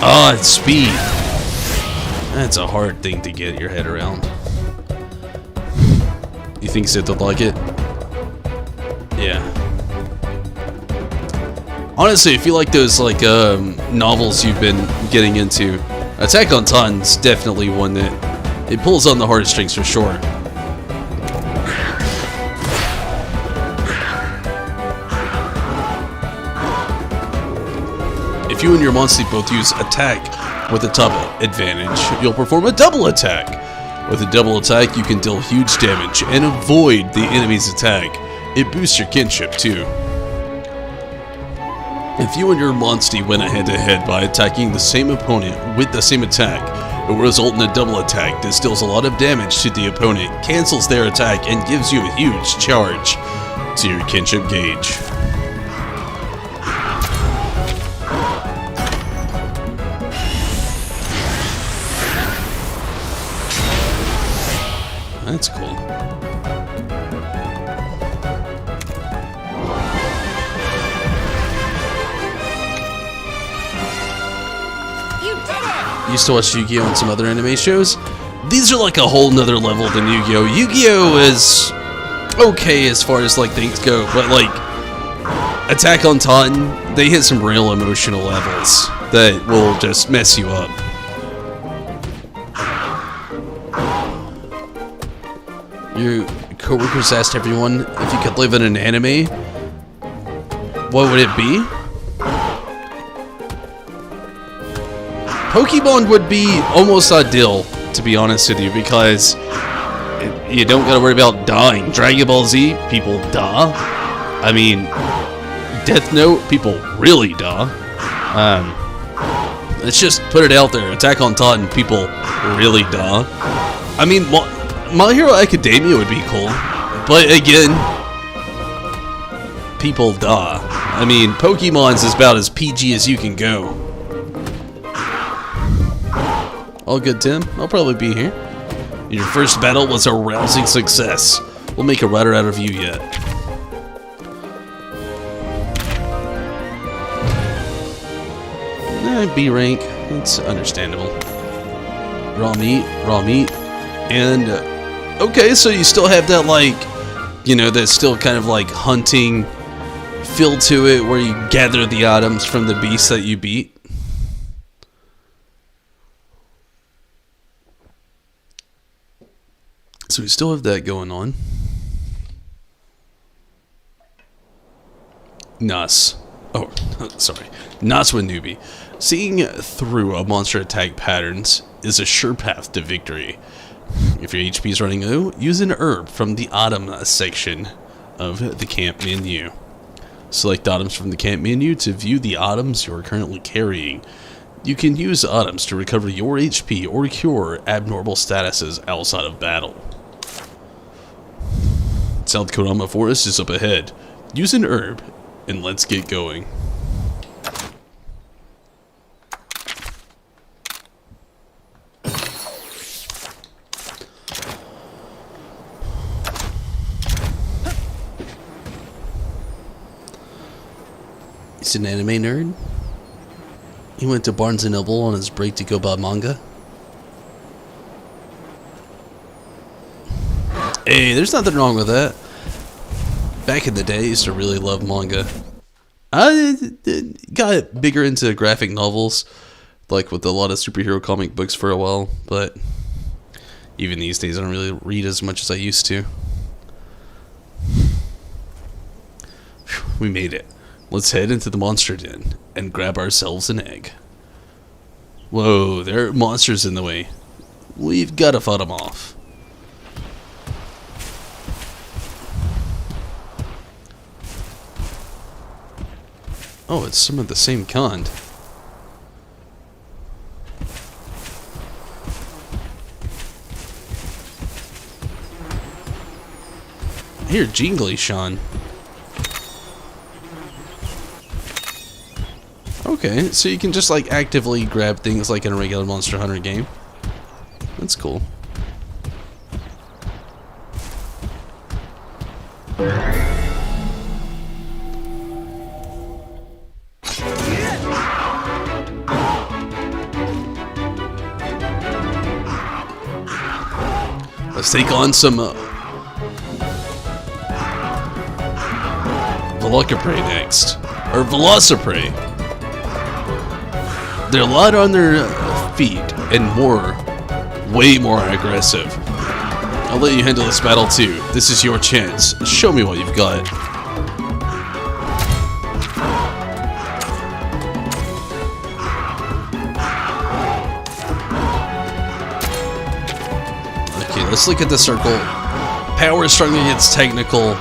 Oh, it's speed. That's a hard thing to get your head around. You think Sith would like it? Yeah. Honestly, if you like those novels you've been getting into, Attack on Titan's definitely one that it pulls on the heartstrings for sure. If you and your monster both use attack With a top advantage, you'll perform a double attack. With a double attack, you can deal huge damage and avoid the enemy's attack. It boosts your kinship too. If you and your Monstie went head-to-head by attacking the same opponent with the same attack, it will result in a double attack that deals a lot of damage to the opponent, cancels their attack, and gives you a huge charge to your kinship gauge. That's cool. Used to watch Yu-Gi-Oh! And some other anime shows. These are like a whole nother level than Yu-Gi-Oh! Yu-Gi-Oh! Is okay as far as like things go, but like Attack on Titan, they hit some real emotional levels that will just mess you up. Your coworkers asked everyone if you could live in an anime, what would it be? Pokemon would be almost ideal, to be honest with you, because you don't gotta worry about dying. Dragon Ball Z, people die. I mean, Death Note, people really die. Let's just put it out there. Attack on Titan, people really die. I mean, My Hero Academia would be cool, but again, people die. I mean, Pokemon's is about as PG as you can go. All good, Tim. I'll probably be here. Your first battle was a rousing success. We'll make a writer out of you yet. B rank. It's understandable. Raw meat. And, okay, so you still have that, like, you know, that still kind of like hunting feel to it where you gather the items from the beasts that you beat. So we still have that going on. Nas. Oh, sorry. Naswa Newbie. Seeing through a monster attack patterns is a sure path to victory. If your HP is running low, use an herb from the item section of the camp menu. Select items from the camp menu to view the items you are currently carrying. You can use items to recover your HP or cure abnormal statuses outside of battle. South Kurama Forest is up ahead. Use an herb, and let's get going. He's an anime nerd. He went to Barnes & Noble on his break to go buy manga. Hey, there's nothing wrong with that. Back in the day, I used to really love manga. I got bigger into graphic novels, like with a lot of superhero comic books for a while, but even these days I don't really read as much as I used to. We made it. Let's head into the monster den and grab ourselves an egg. Whoa, there are monsters in the way. We've got to fight them off. Oh, it's some of the same kind. Here, Jingly Sean. Okay, so you can just like actively grab things like in a regular Monster Hunter game. That's cool. Let's take on some Velocipray next. Or Velocipray. They're light on their feet and way more aggressive. I'll let you handle this battle too. This is your chance. Show me what you've got. Let's look at the circle. Power is strong against technical.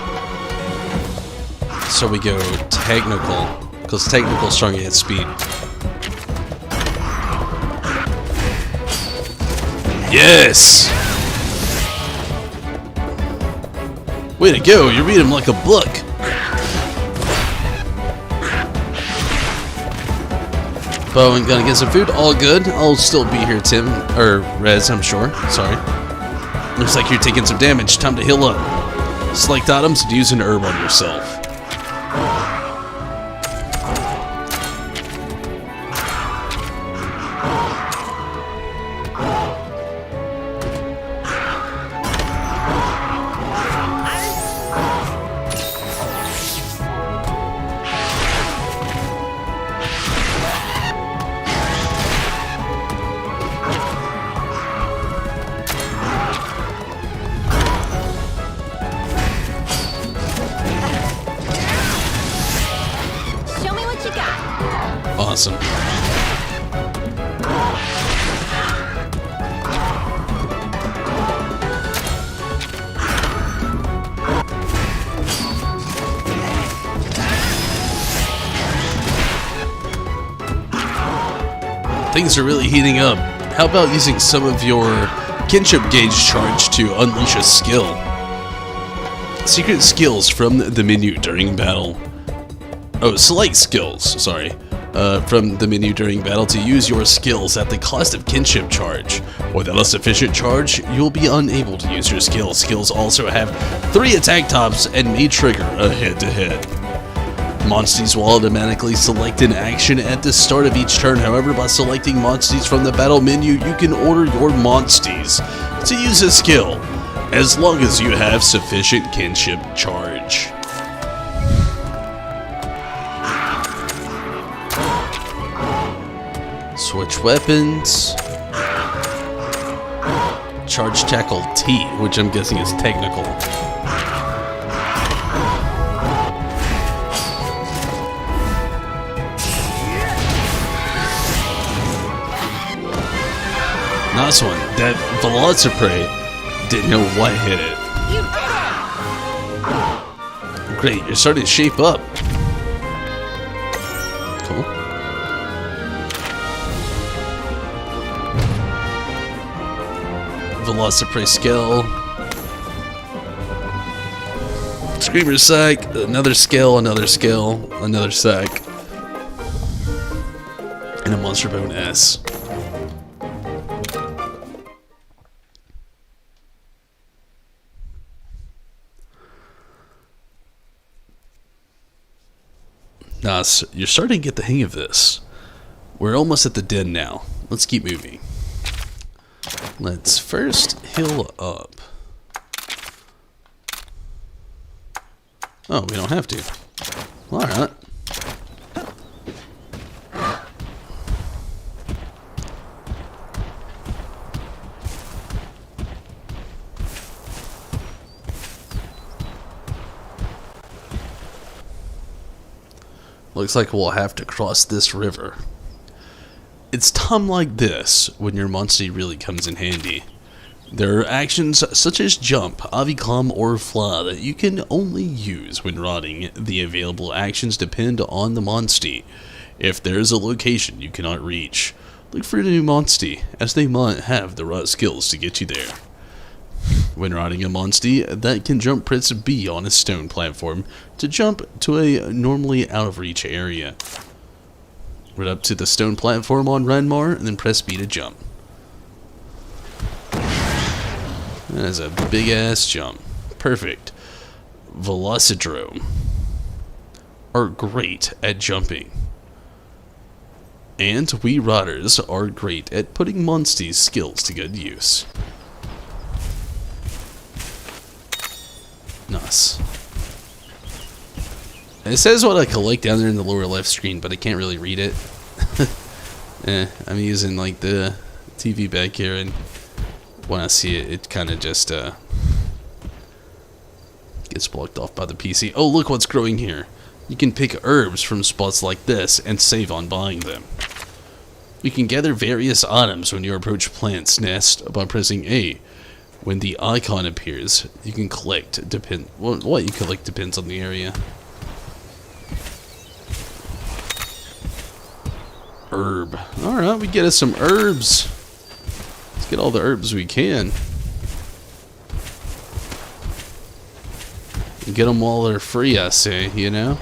So we go technical, because technical is strong against speed. Yes! Way to go, you read him like a book. Bowen gonna get some food, all good. I'll still be here, Tim, or Rez, I'm sure. Sorry. Looks like you're taking some damage, time to heal up. Select items and use an herb on yourself. Show me what you got. Awesome. Things are really heating up. How about using some of your kinship gauge charge to unleash a skill? Secret skills from the menu during battle. Oh, select skills, sorry. From the menu during battle to use your skills at the cost of kinship charge. Without a sufficient charge, you'll be unable to use your skills. Skills also have 3 attack tops and may trigger a head-to-head. Monsties will automatically select an action at the start of each turn. However, by selecting Monsties from the battle menu, you can order your Monsties to use a skill, as long as you have sufficient kinship charge. Switch weapons. Charge tackle T, which I'm guessing is technical. Nice one. That Velocipray didn't know what hit it. Great, you're starting to shape up. Cool. Velocipray skill. Screamer sack, another skill, another skill, another sack. And a Monster Bone S. Nice. You're starting to get the hang of this. We're almost at the den now. Let's keep moving. Let's first heal up. Oh, we don't have to. Alright. Looks like we'll have to cross this river. It's time like this when your Monstie really comes in handy. There are actions such as jump, aviclam, or fly that you can only use when rotting. The available actions depend on the Monstie. If there is a location you cannot reach, look for a new Monstie, as they might have the right skills to get you there. When riding a Monstie that can jump, press B on a stone platform to jump to a normally out of reach area. Run up to the stone platform on Ranmar and then press B to jump. That is a big ass jump. Perfect. Velocidrome are great at jumping. And we riders are great at putting Monstie's skills to good use. Nice. It says what I collect down there in the lower left screen, but I can't really read it. I'm using like the TV back here, and when I see it, it kind of just gets blocked off by the PC. Oh, look what's growing here. You can pick herbs from spots like this and save on buying them. You can gather various items when you approach Plant's Nest by pressing A. When the icon appears, you can collect. Well, what you collect depends on the area. Herb. Alright, we get us some herbs. Let's get all the herbs we can. And get them while they're free, I say, you know?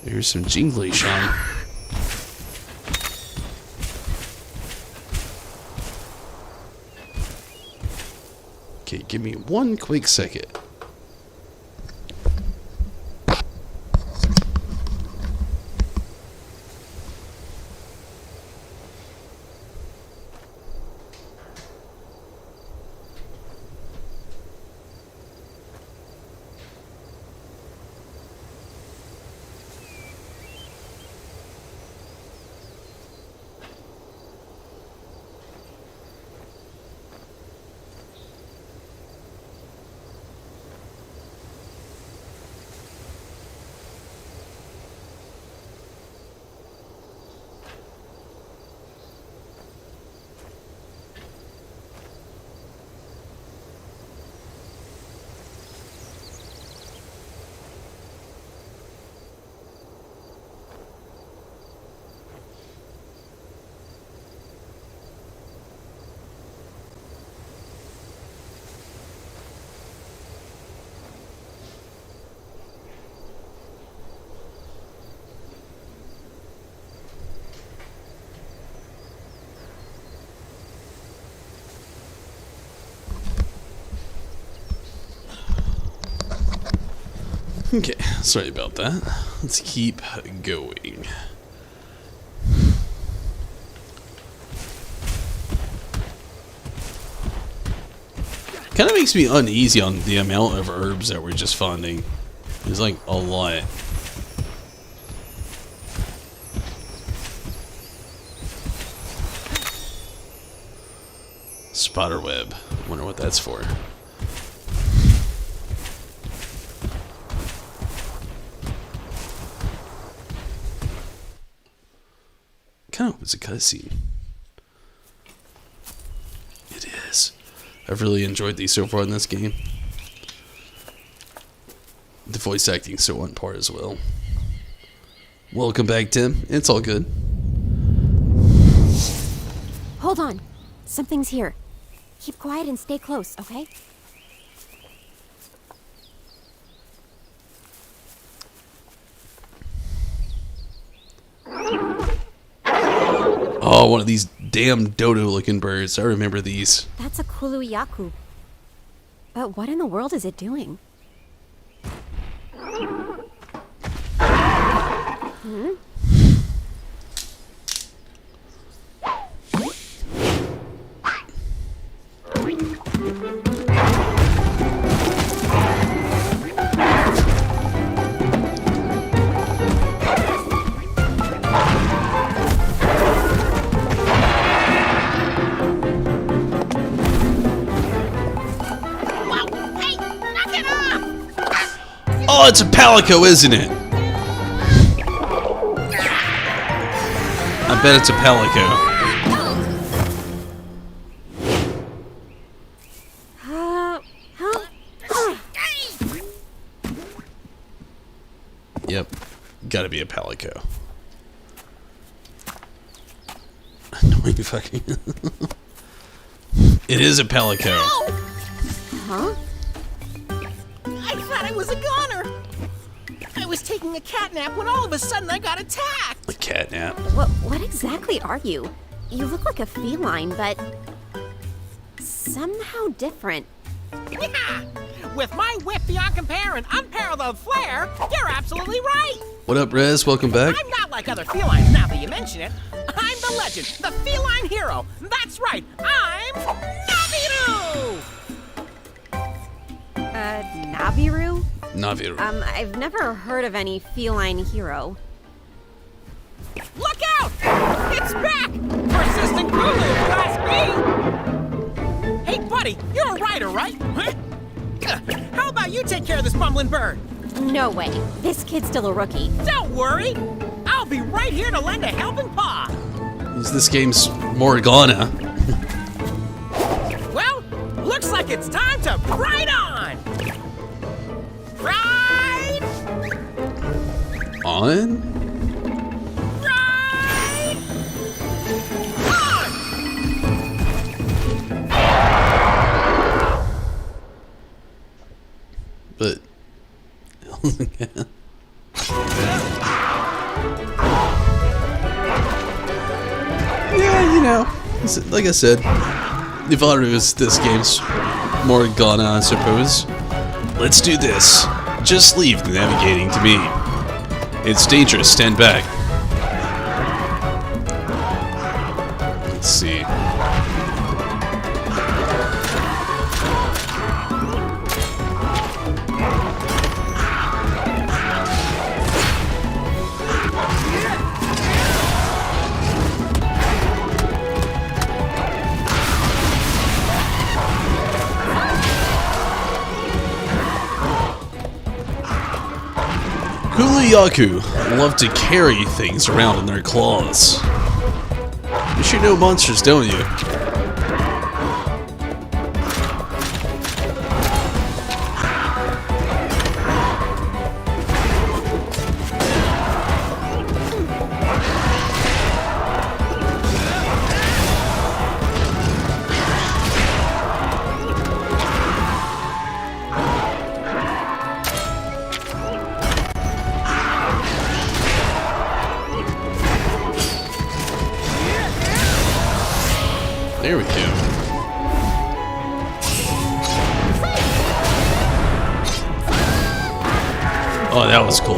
Here's some jingly shine. Okay, give me one quick second. Okay, sorry about that. Let's keep going. Kind of makes me uneasy on the amount of herbs that we're just finding. There's like a lot. Spiderweb. Wonder what that's for. Kind of was a cutscene. It is. I've really enjoyed these so far in this game. The voice acting's so on par as well. Welcome back, Tim. It's all good. Hold on. Something's here. Keep quiet and stay close, okay? Oh, one of these damn dodo-looking birds. I remember these. That's a Kuluyaku. But what in the world is it doing? Hmm? Oh, it's a palico, isn't it? I bet it's a palico. Yep, gotta be a palico. Annoying fucking. It is a palico. Huh? I thought I was a goner. I was taking a cat nap when all of a sudden I got attacked. A cat nap. What exactly are you? You look like a feline, but somehow different. Yeah. With my whip beyond compare and unparalleled flair, you're absolutely right. What up, Rez? Welcome back. I'm not like other felines now that you mention it. I'm the legend, the feline hero. That's right, I'm Naviru! Naviru? Naviru. I've never heard of any feline hero. Look out! It's back! Persistent Gulu, class B! Hey, buddy, you're a rider, right? Huh? How about you take care of this bumbling bird? No way. This kid's still a rookie. Don't worry! I'll be right here to lend a helping paw! This game's Morgana. Well, looks like it's time to ride on! Ride! On? Ride! On! But... yeah, you know, like I said, Nivaru is this game's Morgana, I suppose. Let's do this. Just leave the navigating to me. It's dangerous, stand back. Let's see. Kuluyaku love to carry things around in their claws. You should know monsters, don't you? There we go. Oh, that was cool.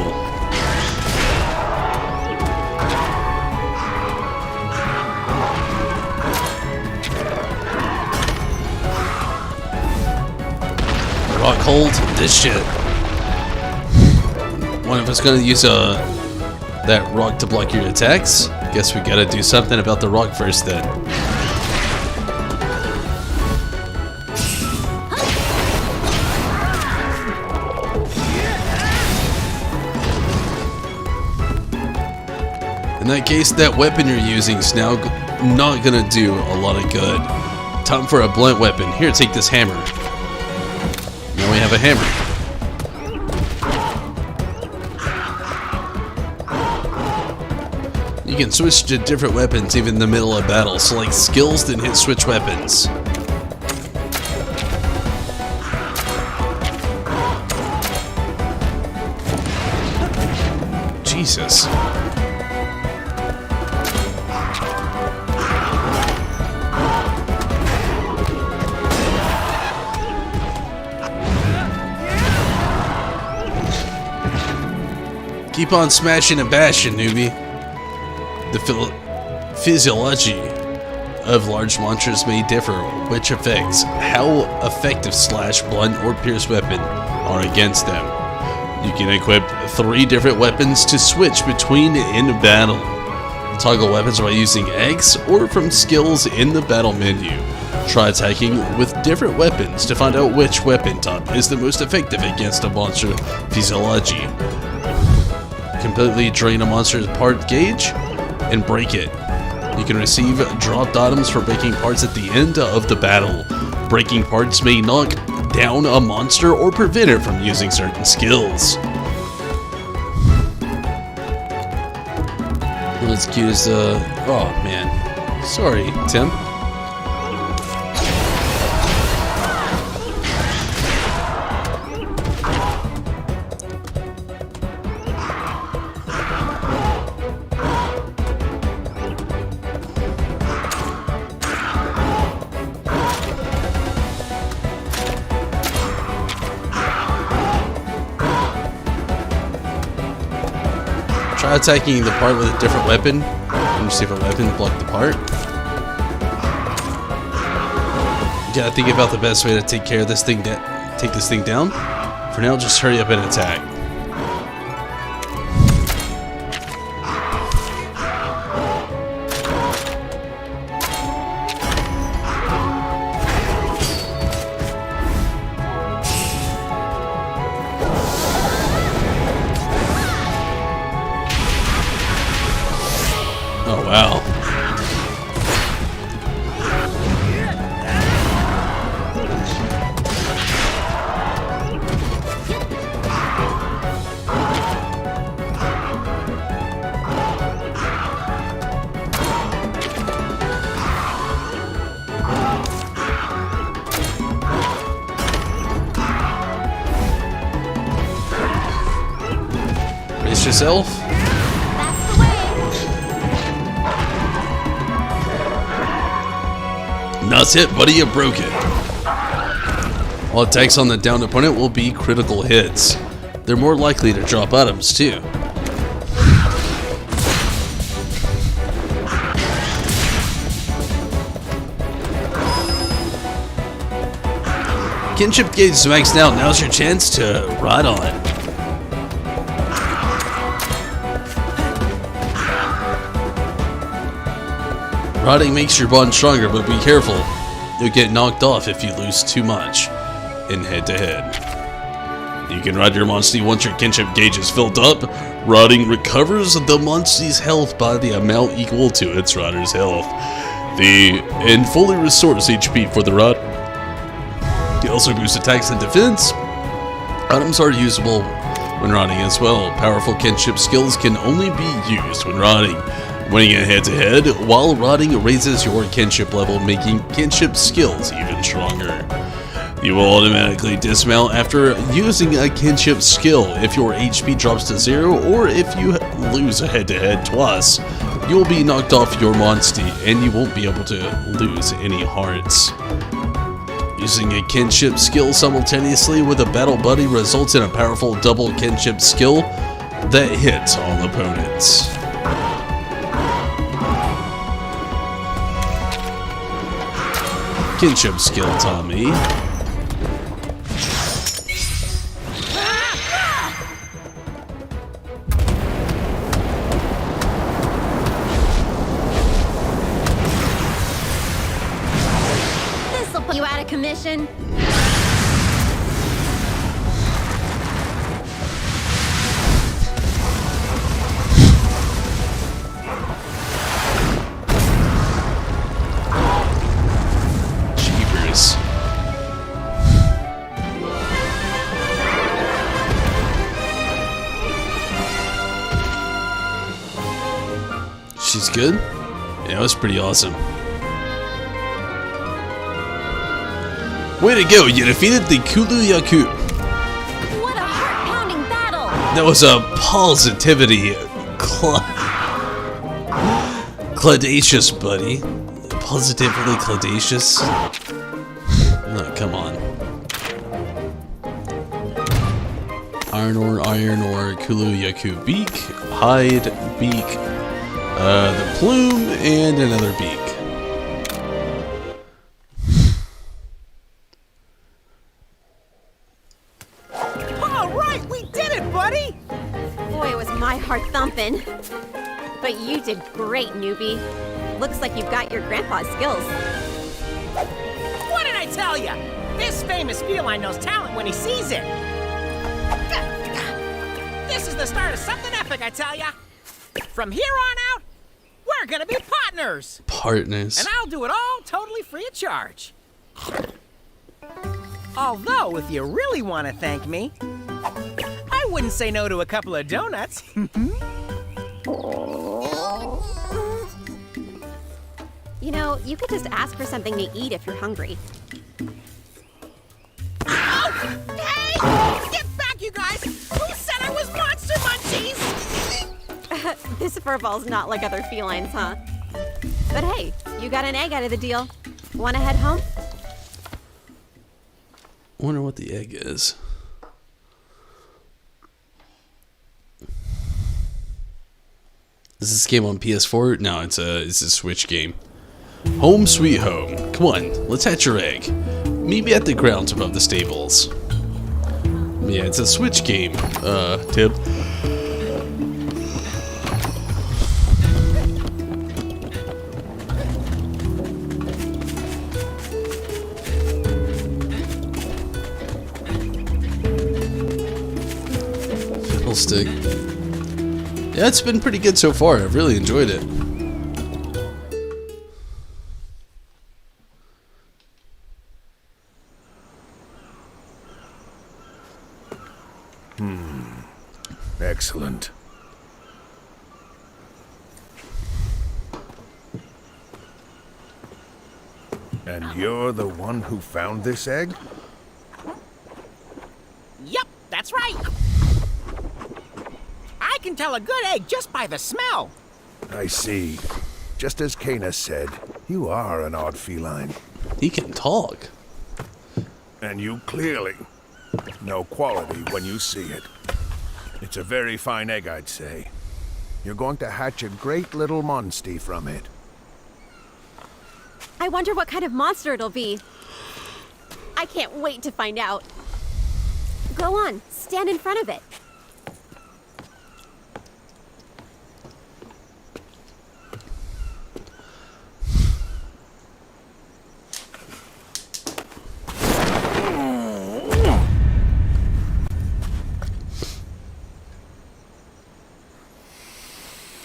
Rock hold this shit. One of us gonna use that rock to block your attacks? Guess we gotta do something about the rock first then. In that case, that weapon you're using is now not gonna do a lot of good. Time for a blunt weapon. Here, take this hammer. Now we have a hammer. You can switch to different weapons even in the middle of battle. Select skills, then hit switch weapons. Jesus. Keep on smashing and bashing, newbie. The physiology of large monsters may differ, which affects how effective slash, blunt, or pierce weapon are against them. You can equip 3 different weapons to switch between in battle. Toggle weapons by using X or from skills in the battle menu. Try attacking with different weapons to find out which weapon type is the most effective against a monster physiology. Completely drain a monster's part gauge and break it. You can receive dropped items for breaking parts at the end of the battle. Breaking parts may knock down a monster or prevent it from using certain skills. Not as cute as oh man. Sorry, Tim. Try attacking the part with a different weapon. Receive a weapon to block the part. Gotta think about the best way to take care of this thing. Take this thing down. For now, just hurry up and attack. Oh wow. Brace yourself. That's the way. That's it, buddy, you broke it. All attacks on the downed opponent will be critical hits. They're more likely to drop items, too. Kinship gauge is maxed out. Now's your chance to ride on it. Riding makes your bond stronger, but be careful. You'll get knocked off if you lose too much in head-to-head. You can ride your Monstie once your kinship gauge is filled up. Riding recovers the Monstie's health by the amount equal to its rider's health. And fully restores HP for the rider. You also boost attacks and defense. Items are usable when riding as well. Powerful kinship skills can only be used when riding. Winning a head-to-head while riding raises your kinship level, making kinship skills even stronger. You will automatically dismount after using a kinship skill if your HP drops to 0, or if you lose a head-to-head twice. You will be knocked off your Monstie, and you won't be able to lose any hearts. Using a kinship skill simultaneously with a battle buddy results in a powerful double kinship skill that hits all opponents. Kinship skill, Tommy. This'll put you out of commission. Jeepers. She's good? Yeah, it was pretty awesome. Way to go, you defeated the Kulu Yaku. What a heart-pounding battle! That was a positivity cladacious, buddy. Positively cladacious. Oh, come on. Iron ore, Kulu Yaku beak, hide, beak, the plume, and another beak. All right, we did it, buddy! Boy, it was my heart thumping. But you did great, newbie. Looks like you've got your grandpa's skills. What did I tell you? This famous feline knows talent when he sees it. This is the start of something epic, I tell ya. From here on out, we're gonna be partners. Partners. And I'll do it all totally free of charge. Although, if you really want to thank me, I wouldn't say no to a couple of donuts. You know, you could just ask for something to eat if you're hungry. Oh! Hey! Get back, you guys! Who said I was Monster Munchies? This furball's not like other felines, huh? But hey, you got an egg out of the deal. Want to head home? I wonder what the egg is. Is this game on PS4? No, it's a Switch game. Home Sweet Home. Come on, let's hatch your egg. Meet me at the grounds above the stables. Yeah, it's a Switch game, Tib. Fiddlestick. Yeah, it's been pretty good so far. I've really enjoyed it. Excellent. And you're the one who found this egg? Yup, that's right. I can tell a good egg just by the smell. I see. Just as Canis said, you are an odd feline. He can talk. And you clearly know quality when you see it. It's a very fine egg, I'd say. You're going to hatch a great little monstie from it. I wonder what kind of monster it'll be. I can't wait to find out. Go on, stand in front of it.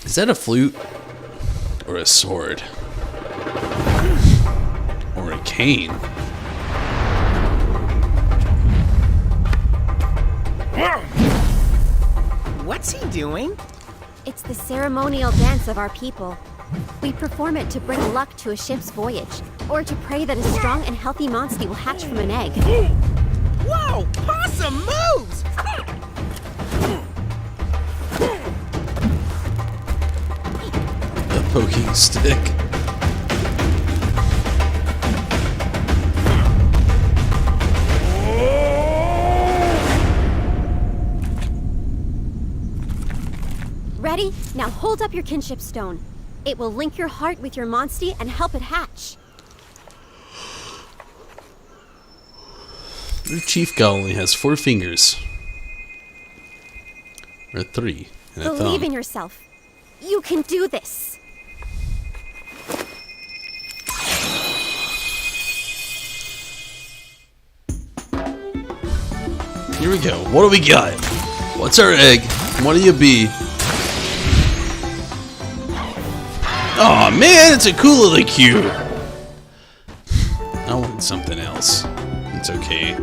Is that a flute? Or a sword? Or a cane? What's he doing? It's the ceremonial dance of our people. We perform it to bring luck to a ship's voyage, or to pray that a strong and healthy monstie will hatch from an egg. Whoa! Possum moves! A poking stick. Ready? Now hold up your kinship stone. It will link your heart with your monstie and help it hatch. Your chief gull only has 4 fingers. Or 3. And a thumb. Believe in yourself. You can do this. Here we go. What do we got? What's our egg? What do you be? Aw, oh, man, it's a cool little cube. I want something else. It's okay.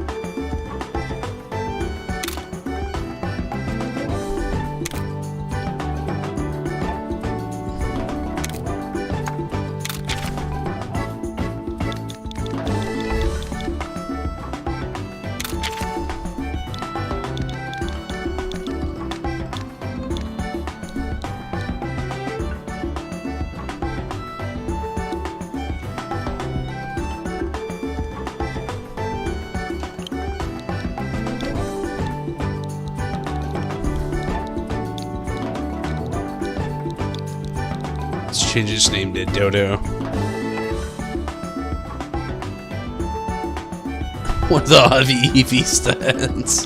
Let's change his name to Dodo. What the Eevee stands?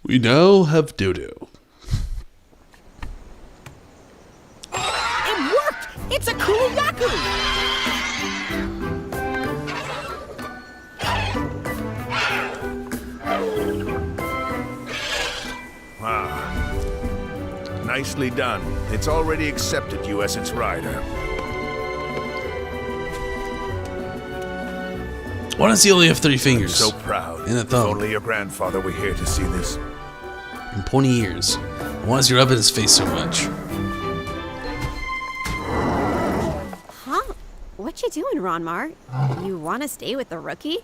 We now have Dodo. It worked! It's a cool Yaku! Nicely done. It's already accepted you as its rider. Why does he only have 3 fingers? So proud. And a If thumb. only your grandfather were here to see this. And pointy ears. Why is he rubbing his face so much? Huh? What you doing, Ronmar? You want to stay with the rookie?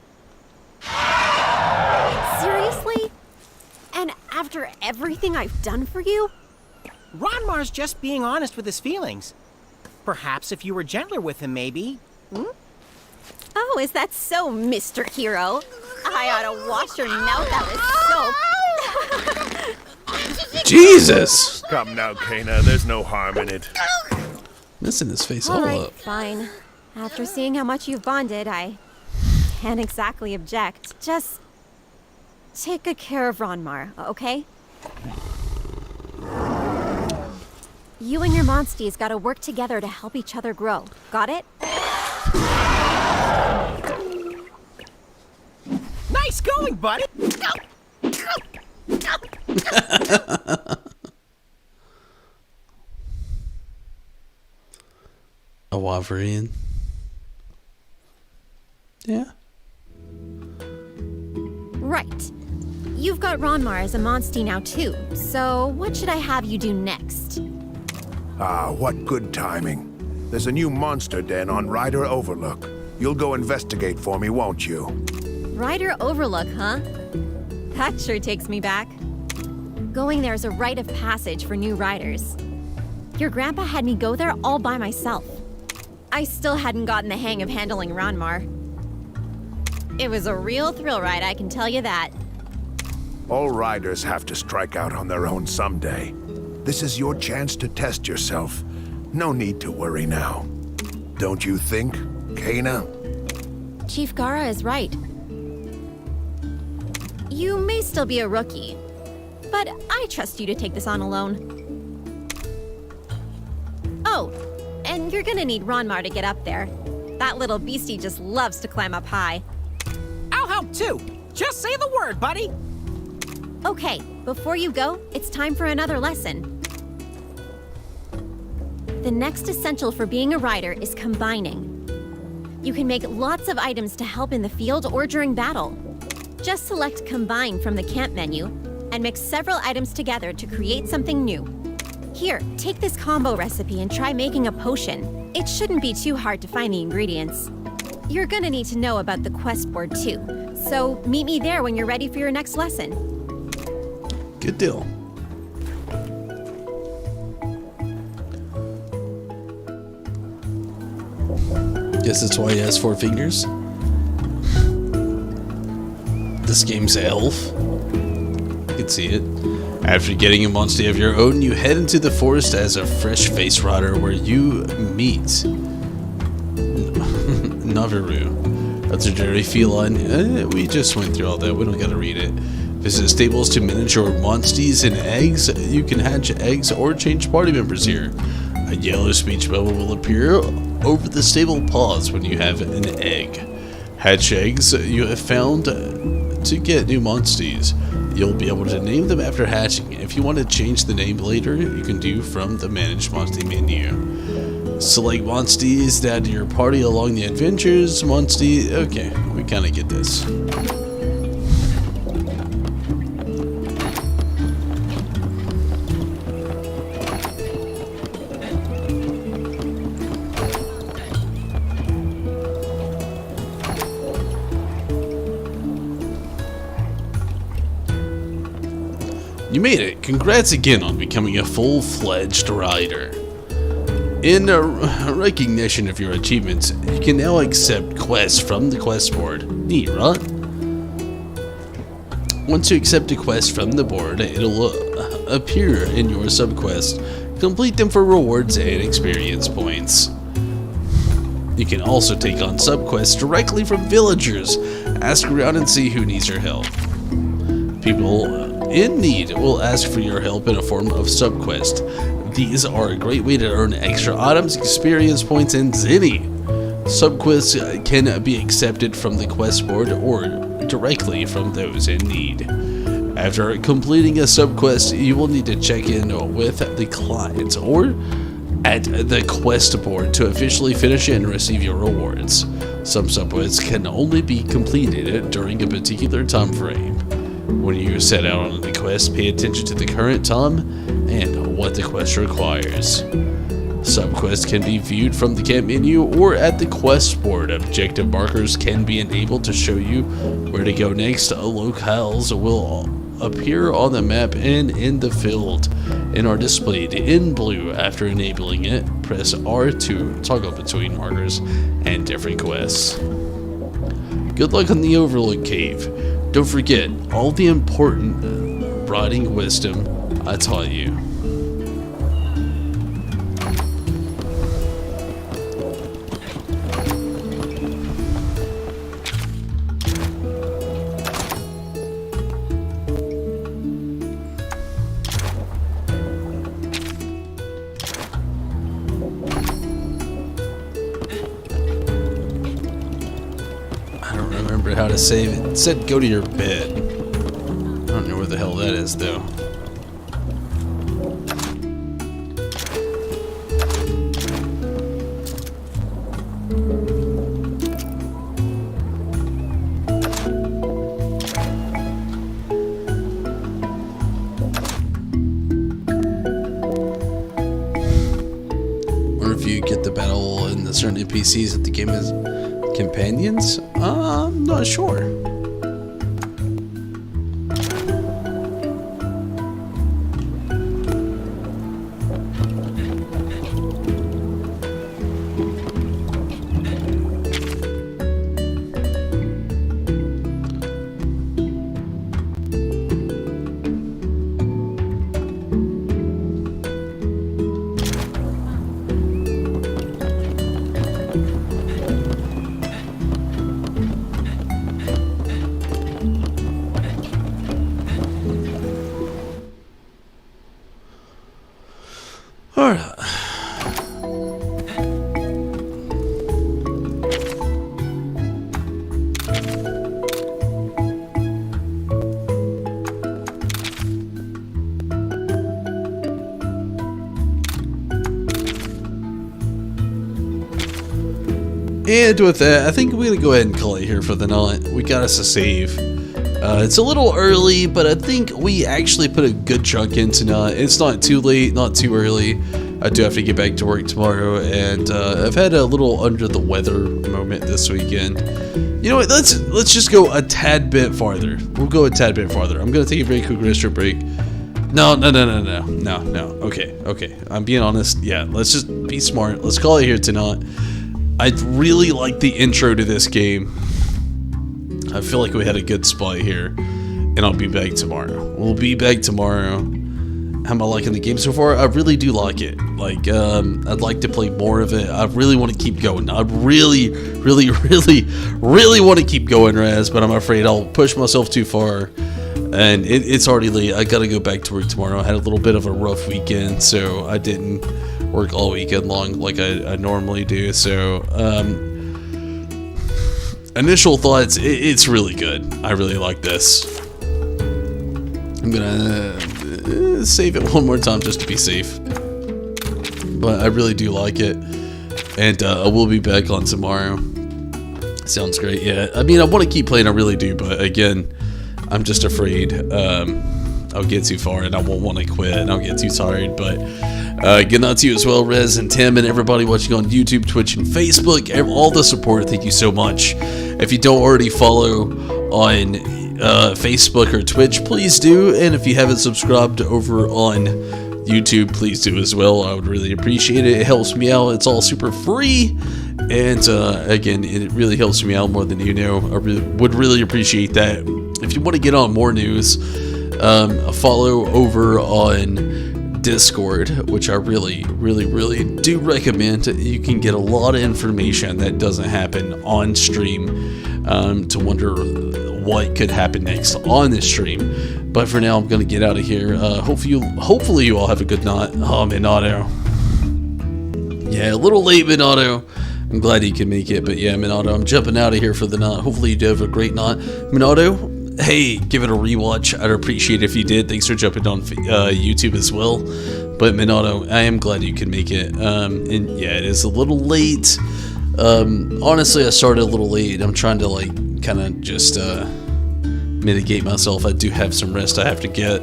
Seriously? And after everything I've done for you? Ronmar's just being honest with his feelings. Perhaps if you were gentler with him, maybe. Oh, is that so, Mr. Hero? I ought to wash your mouth out with soap. Jesus! Come now, Kana. There's no harm in it. Messing his face All all right, up. fine. After seeing how much you've bonded, I can't exactly object. Just take good care of Ronmar, okay? You and your monsties gotta work together to help each other grow. Got it? Nice going, buddy. A Waverian. Yeah. Right. You've got Ronmar as a monstie now too, so what should I have you do next? Ah, what good timing. There's a new monster den on Ryder Overlook. You'll go investigate for me, won't you? Ryder Overlook, huh? That sure takes me back. Going there is a rite of passage for new riders. Your grandpa had me go there all by myself. I still hadn't gotten the hang of handling Ronmar. It was a real thrill ride, I can tell you that. All riders have to strike out on their own someday. This is your chance to test yourself. No need to worry now. Don't you think, Kana? Chief Gara is right. You may still be a rookie, but I trust you to take this on alone. Oh, and you're gonna need Ronmar to get up there. That little beastie just loves to climb up high. I'll help too. Just say the word, buddy. Okay, before you go, it's time for another lesson. The next essential for being a rider is combining. You can make lots of items to help in the field or during battle. Just select Combine from the camp menu and mix several items together to create something new. Here, take this combo recipe and try making a potion. It shouldn't be too hard to find the ingredients. You're gonna need to know about the quest board too, so meet me there when you're ready for your next lesson. Good deal. Guess that's why he has 4 fingers. This game's elf. You can see it. After getting a monster of your own, you head into the forest as a fresh face rider where you meet Naviru. That's a dirty feline. We just went through all that. We don't gotta read it. Visit stables to manage your monsties and eggs. You can hatch eggs or change party members here. A yellow speech bubble will appear over the stable paws when you have an egg. Hatch eggs you have found to get new monsties. You'll be able to name them after hatching. If you want to change the name later, you can do from the Manage Monstie menu. Select monsties to add to your party along the adventures. Monstie, okay, we kind of get this. You made it. Congrats again on becoming a full-fledged rider. In recognition of your achievements, you can now accept quests from the quest board. Neat, right? Once you accept a quest from the board, it'll appear in your subquest. Complete them for rewards and experience points. You can also take on subquests directly from villagers. Ask around and see who needs your help. People in need will ask for your help in a form of subquest. These are a great way to earn extra items, experience points, and zenny. Subquests can be accepted from the quest board or directly from those in need. After completing a subquest, you will need to check in with the client or at the quest board to officially finish it and receive your rewards. Some subquests can only be completed during a particular time frame. When you set out on the quest, pay attention to the current time and what the quest requires. Subquests can be viewed from the camp menu or at the quest board. Objective markers can be enabled to show you where to go next. Locales will appear on the map and in the field and are displayed in blue. After enabling it, press R to toggle between markers and different quests. Good luck on the Overlook Cave. Don't forget all the important riding wisdom I taught you. How to save it. It said go to your bed. I don't know where the hell that is though. Wonder if you get the battle and the certain NPCs that the game is companions? I'm not sure. Alright. And with that, I think we're going to go ahead and call it here for the night. We got us a save. It's a little early, but I think we actually put a good chunk in tonight. It's not too late, not too early. I do have to get back to work tomorrow, and I've had a little under the weather moment this weekend. You know what? Let's just go a tad bit farther. We'll go a tad bit farther. I'm gonna take a very quick restroom break. No. Okay. I'm being honest. Yeah, let's just be smart. Let's call it here tonight. I really like the intro to this game. I feel like we had a good spot here, and I'll be back tomorrow. We'll be back tomorrow. How am I liking the game so far? I really do like it. Like, I'd like to play more of it. I really want to keep going. I really want to keep going, Raz, but I'm afraid I'll push myself too far. And it's already late. I gotta go back to work tomorrow. I had a little bit of a rough weekend, so I didn't work all weekend long like I normally do. So, initial thoughts, it's really good. I really like this. I'm gonna save it one more time just to be safe. But I really do like it. And I will be back on tomorrow. Sounds great, yeah. I mean, I want to keep playing, I really do, but again, I'm just afraid I'll get too far and I won't want to quit and I'll get too tired. But good night to you as well, Rez and Tim and everybody watching on YouTube, Twitch, and Facebook. All the support, thank you so much. If you don't already follow on Facebook or Twitch, please do. And if you haven't subscribed over on YouTube, please do as well. I would really appreciate it. It helps me out. It's all super free. And again, it really helps me out more than you know. I would really appreciate that. If you want to get on more news, follow over on Discord, which I really do recommend. You can get a lot of information that doesn't happen on stream, to wonder what could happen next on this stream. But for now, I'm going to get out of here. Hopefully you all have a good night. Oh, Minato. Yeah, a little late, Minato. I'm glad you can make it, but yeah, Minato, I'm jumping out of here for the night. Hopefully you do have a great night. Minato, hey, give it a rewatch. I'd appreciate it if you did. Thanks for jumping on YouTube as well. But Minato, I am glad you can make it. And yeah, it is a little late. Honestly, I started a little late. I'm trying to like kind of just mitigate myself. I do have some rest I have to get.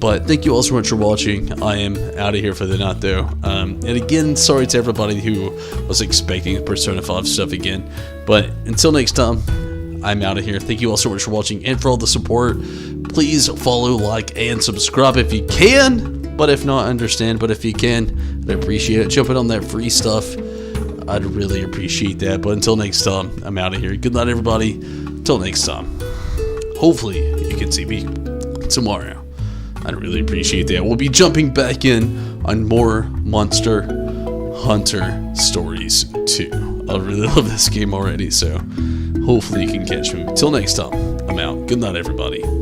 But thank you all so much for watching. I am out of here for the night though. And again, sorry to everybody who was expecting Persona 5 stuff again. But until next time, I'm out of here. Thank you all so much for watching and for all the support. Please follow, like, and subscribe if you can. But if not, understand. But if you can, I'd appreciate it. Jumping on that free stuff. I'd really appreciate that. But until next time, I'm out of here. Good night, everybody. Until next time. Hopefully, you can see me tomorrow. I'd really appreciate that. We'll be jumping back in on more Monster Hunter stories too. I really love this game already, so hopefully you can catch me. Till next time, I'm out. Good night, everybody.